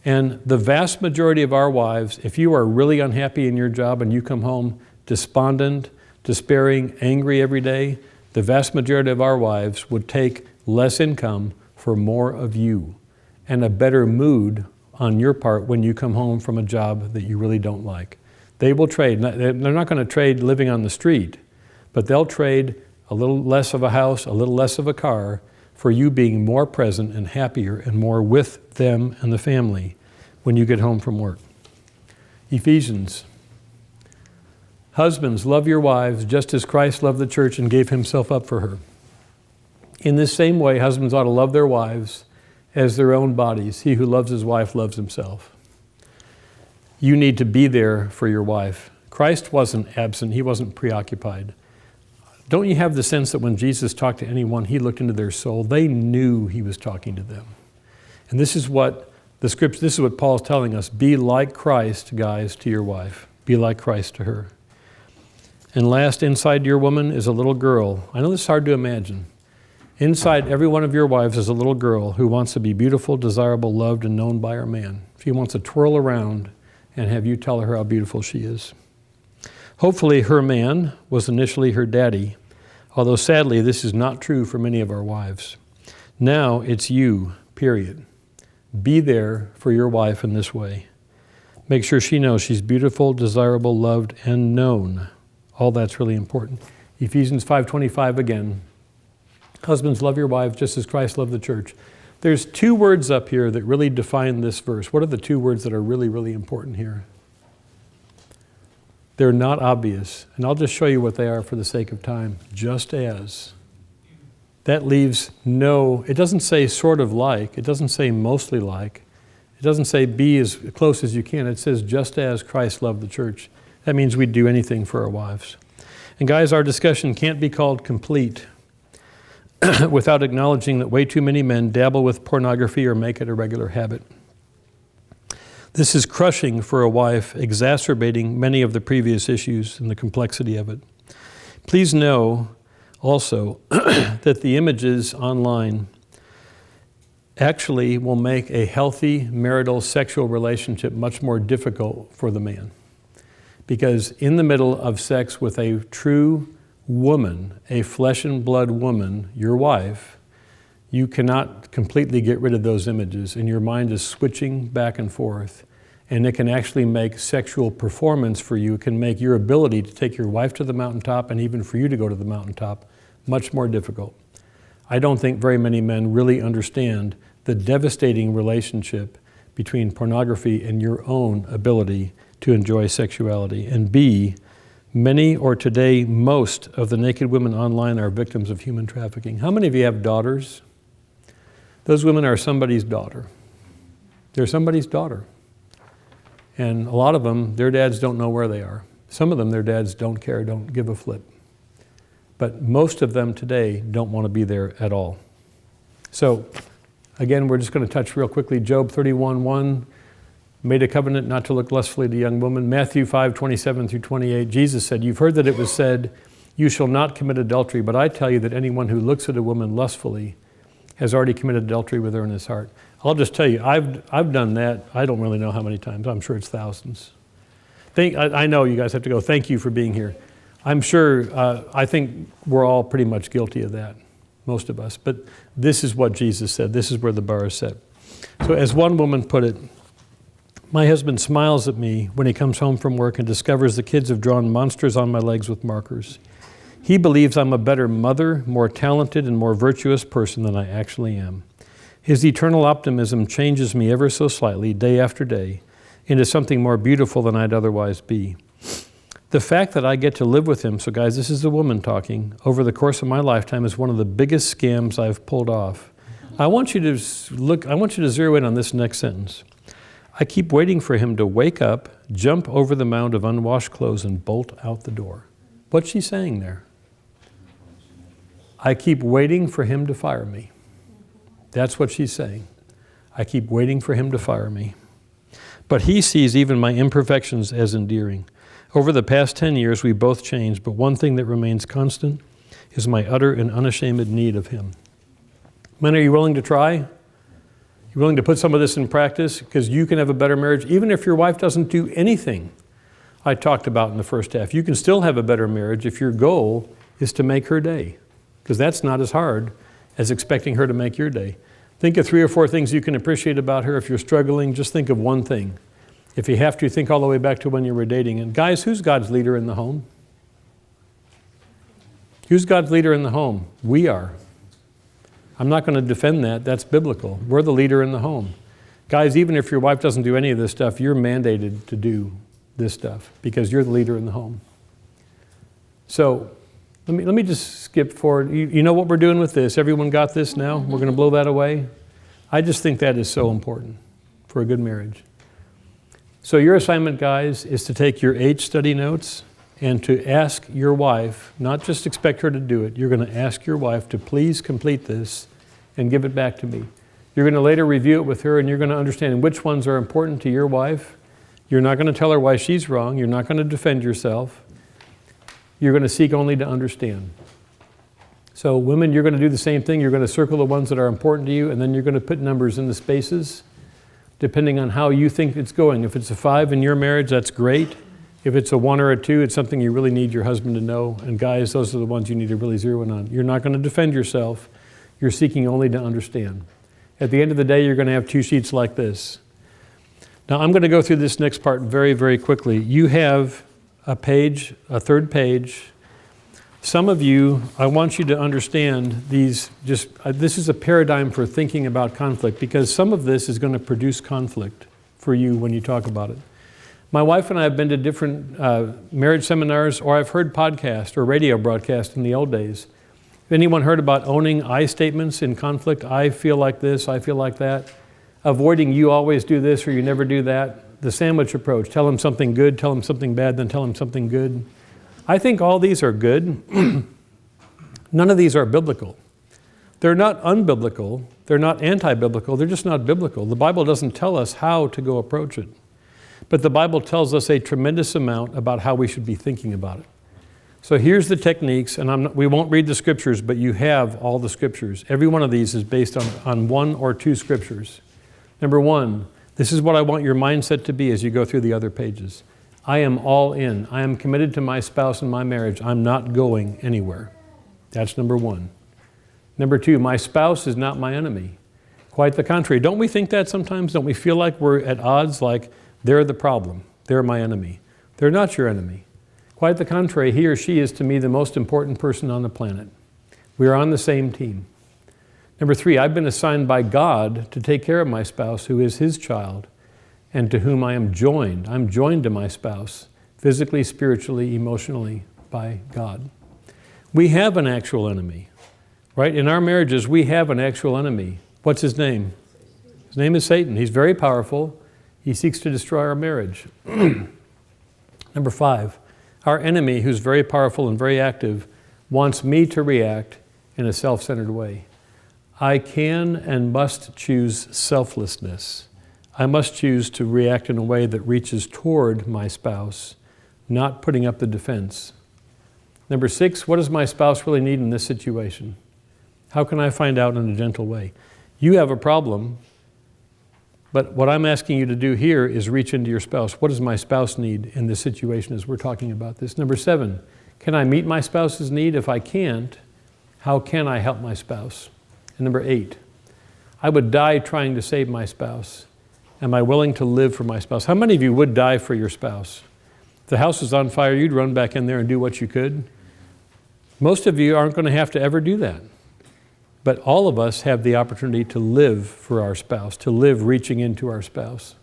And the vast majority of our wives, if you are really unhappy in your job and you come home despondent, despairing, angry every day, the vast majority of our wives would take less income for more of you and a better mood on your part when you come home from a job that you really don't like. They will trade. They're not going to trade living on the street, but they'll trade a little less of a house, a little less of a car, for you being more present and happier and more with them and the family when you get home from work. Ephesians. Husbands, love your wives just as Christ loved the church and gave himself up for her. In this same way, husbands ought to love their wives as their own bodies. He who loves his wife loves himself. You need to be there for your wife. Christ wasn't absent. He wasn't preoccupied. Don't you have the sense that when Jesus talked to anyone, he looked into their soul? They knew he was talking to them. And this is what the scripture, this is what Paul's telling us. Be like Christ, guys, to your wife. Be like Christ to her. And last, inside your woman is a little girl. I know this is hard to imagine. Inside every one of your wives is a little girl who wants to be beautiful, desirable, loved, and known by her man. She wants to twirl around and have you tell her how beautiful she is. Hopefully her man was initially her daddy, although sadly this is not true for many of our wives. Now it's you, period. Be there for your wife in this way. Make sure she knows she's beautiful, desirable, loved, and known. All that's really important. Ephesians 5:25 again. Husbands, love your wives just as Christ loved the church. There's two words up here that really define this verse. What are the two words that are really, really important here? They're not obvious, and I'll just show you what they are for the sake of time. Just as. That leaves it doesn't say sort of like, it doesn't say mostly like, it doesn't say be as close as you can. It says just as Christ loved the church. That means we'd do anything for our wives. And guys, our discussion can't be called complete without acknowledging that way too many men dabble with pornography or make it a regular habit. This is crushing for a wife, exacerbating many of the previous issues and the complexity of it. Please know also that the images online actually will make a healthy marital sexual relationship much more difficult for the man. Because in the middle of sex with a true woman, a flesh and blood woman, your wife, you cannot completely get rid of those images, and your mind is switching back and forth. And it can actually make sexual performance for you. It can make your ability to take your wife to the mountaintop, and even for you to go to the mountaintop, much more difficult. I don't think very many men really understand the devastating relationship between pornography and your own ability to enjoy sexuality. And B, many, or today most, of the naked women online are victims of human trafficking. How many of you have daughters? Those women are somebody's daughter. They're somebody's daughter. And a lot of them, their dads don't know where they are. Some of them, their dads don't care, don't give a flip. But most of them today don't want to be there at all. So, again, we're just going to touch real quickly. Job 31:1, made a covenant not to look lustfully at a young woman. Matthew 5:27 through 28, Jesus said, you've heard that it was said, you shall not commit adultery, but I tell you that anyone who looks at a woman lustfully has already committed adultery with her in his heart. I'll just tell you, I've done that. I don't really know how many times. I'm sure it's thousands. I know you guys have to go. Thank you for being here. I'm sure, I think we're all pretty much guilty of that, most of us. But this is what Jesus said. This is where the bar is set. So as one woman put it, My husband smiles at me when he comes home from work and discovers the kids have drawn monsters on my legs with markers. He believes I'm a better mother, more talented, and more virtuous person than I actually am. His eternal optimism changes me ever so slightly, day after day, into something more beautiful than I'd otherwise be. The fact that I get to live with him, so guys, this is a woman talking, over the course of my lifetime is one of the biggest scams I've pulled off. I want you to zero in on this next sentence. I keep waiting for him to wake up, jump over the mound of unwashed clothes, and bolt out the door. What's she saying there? I keep waiting for him to fire me. That's what she's saying. I keep waiting for him to fire me. But he sees even my imperfections as endearing. Over the past 10 years, we both changed, but one thing that remains constant is my utter and unashamed need of him. Men, are you willing to try? You willing to put some of this in practice? Because you can have a better marriage, even if your wife doesn't do anything I talked about in the first half. You can still have a better marriage if your goal is to make her day, because that's not as hard as expecting her to make your day. Think of 3 or 4 things you can appreciate about her. If you're struggling, just think of one thing. If you have to, think all the way back to when you were dating. And guys, who's God's leader in the home? Who's God's leader in the home? We are. I'm not going to defend that. That's biblical. We're the leader in the home. Guys, even if your wife doesn't do any of this stuff, you're mandated to do this stuff because you're the leader in the home. So let me just skip forward. You know what we're doing with this? Everyone got this now? We're going to blow that away? I just think that is so important for a good marriage. So your assignment, guys, is to take your H study notes and to ask your wife, not just expect her to do it, you're going to ask your wife to please complete this and give it back to me. You're going to later review it with her and you're going to understand which ones are important to your wife. You're not going to tell her why she's wrong. You're not going to defend yourself. You're going to seek only to understand. So women, you're going to do the same thing. You're going to circle the ones that are important to you and then you're going to put numbers in the spaces depending on how you think it's going. If it's a 5 in your marriage, that's great. If it's a 1 or a 2, it's something you really need your husband to know. And guys, those are the ones you need to really zero in on. You're not going to defend yourself. You're seeking only to understand. At the end of the day, you're going to have 2 sheets like this. Now, I'm going to go through this next part very, very quickly. You have a page, a 3rd page. Some of you, I want you to understand these, this is a paradigm for thinking about conflict because some of this is going to produce conflict for you when you talk about it. My wife and I have been to different marriage seminars, or I've heard podcasts or radio broadcasts in the old days. Have anyone heard about owning I statements in conflict? I feel like this, I feel like that. Avoiding you always do this or you never do that. The sandwich approach, tell them something good, tell them something bad, then tell them something good. I think all these are good. None of these are biblical. They're not unbiblical. They're not anti-biblical. They're just not biblical. The Bible doesn't tell us how to go approach it. But the Bible tells us a tremendous amount about how we should be thinking about it. So here's the techniques, and we won't read the scriptures, but you have all the scriptures. Every one of these is based on 1 or 2 scriptures. Number 1, this is what I want your mindset to be as you go through the other pages. I am all in. I am committed to my spouse and my marriage. I'm not going anywhere. That's number 1. Number 2, my spouse is not my enemy. Quite the contrary. Don't we think that sometimes? Don't we feel like we're at odds, like they're the problem, they're my enemy? They're not your enemy. Quite the contrary, he or she is to me the most important person on the planet. We are on the same team. Number 3, I've been assigned by God to take care of my spouse who is his child and to whom I am joined. I'm joined to my spouse, physically, spiritually, emotionally, by God. We have an actual enemy, right? In our marriages, we have an actual enemy. What's his name? His name is Satan. He's very powerful. He seeks to destroy our marriage. Number 5, our enemy, who's very powerful and very active, wants me to react in a self-centered way. I can and must choose selflessness. I must choose to react in a way that reaches toward my spouse, not putting up the defense. Number 6, what does my spouse really need in this situation? How can I find out in a gentle way? You have a problem, but what I'm asking you to do here is reach into your spouse. What does my spouse need in this situation as we're talking about this? Number 7, can I meet my spouse's need? If I can't, how can I help my spouse? And number 8, I would die trying to save my spouse. Am I willing to live for my spouse? How many of you would die for your spouse? If the house was on fire, you'd run back in there and do what you could. Most of you aren't going to have to ever do that. But all of us have the opportunity to live for our spouse, to live reaching into our spouse.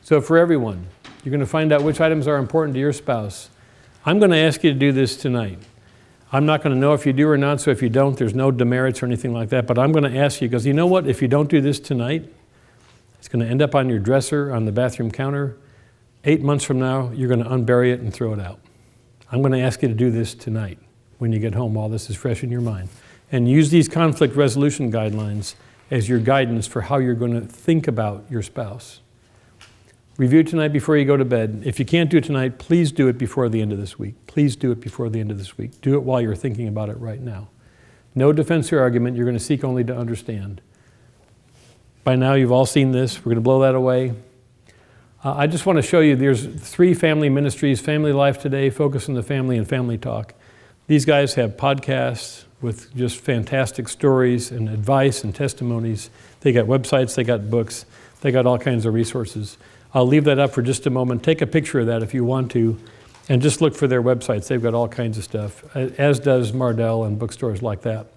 So for everyone, you're going to find out which items are important to your spouse. I'm going to ask you to do this tonight. I'm not going to know if you do or not, so if you don't, there's no demerits or anything like that. But I'm going to ask you, because you know what? If you don't do this tonight, it's going to end up on your dresser, on the bathroom counter. 8 months from now, you're going to unbury it and throw it out. I'm going to ask you to do this tonight when you get home while this is fresh in your mind. And use these conflict resolution guidelines as your guidance for how you're going to think about your spouse. Review tonight before you go to bed. If you can't do it tonight, please do it before the end of this week. Please do it before the end of this week. Do it while you're thinking about it right now. No defense or argument. You're going to seek only to understand. By now, you've all seen this. We're going to blow that away. I just want to show you there's 3 family ministries, Family Life Today, Focus on the Family, and Family Talk. These guys have podcasts with just fantastic stories and advice and testimonies. They got websites, they got books, they got all kinds of resources. I'll leave that up for just a moment. Take a picture of that if you want to, and just look for their websites. They've got all kinds of stuff, as does Mardell and bookstores like that.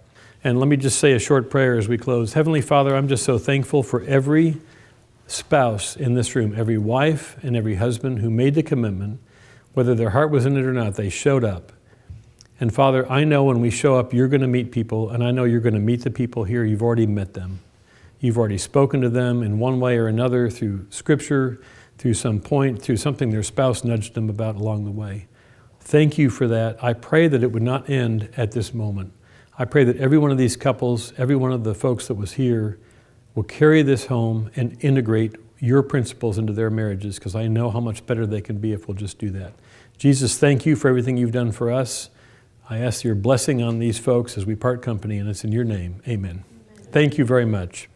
And let me just say a short prayer as we close. Heavenly Father, I'm just so thankful for every spouse in this room, every wife and every husband who made the commitment, whether their heart was in it or not, they showed up. And Father, I know when we show up, you're going to meet people, and I know you're going to meet the people here. You've already met them. You've already spoken to them in one way or another, through Scripture, through some point, through something their spouse nudged them about along the way. Thank you for that. I pray that it would not end at this moment. I pray that every one of these couples, every one of the folks that was here, will carry this home and integrate your principles into their marriages, because I know how much better they can be if we'll just do that. Jesus, thank you for everything you've done for us. I ask your blessing on these folks as we part company, and it's in your name. Amen. Thank you very much.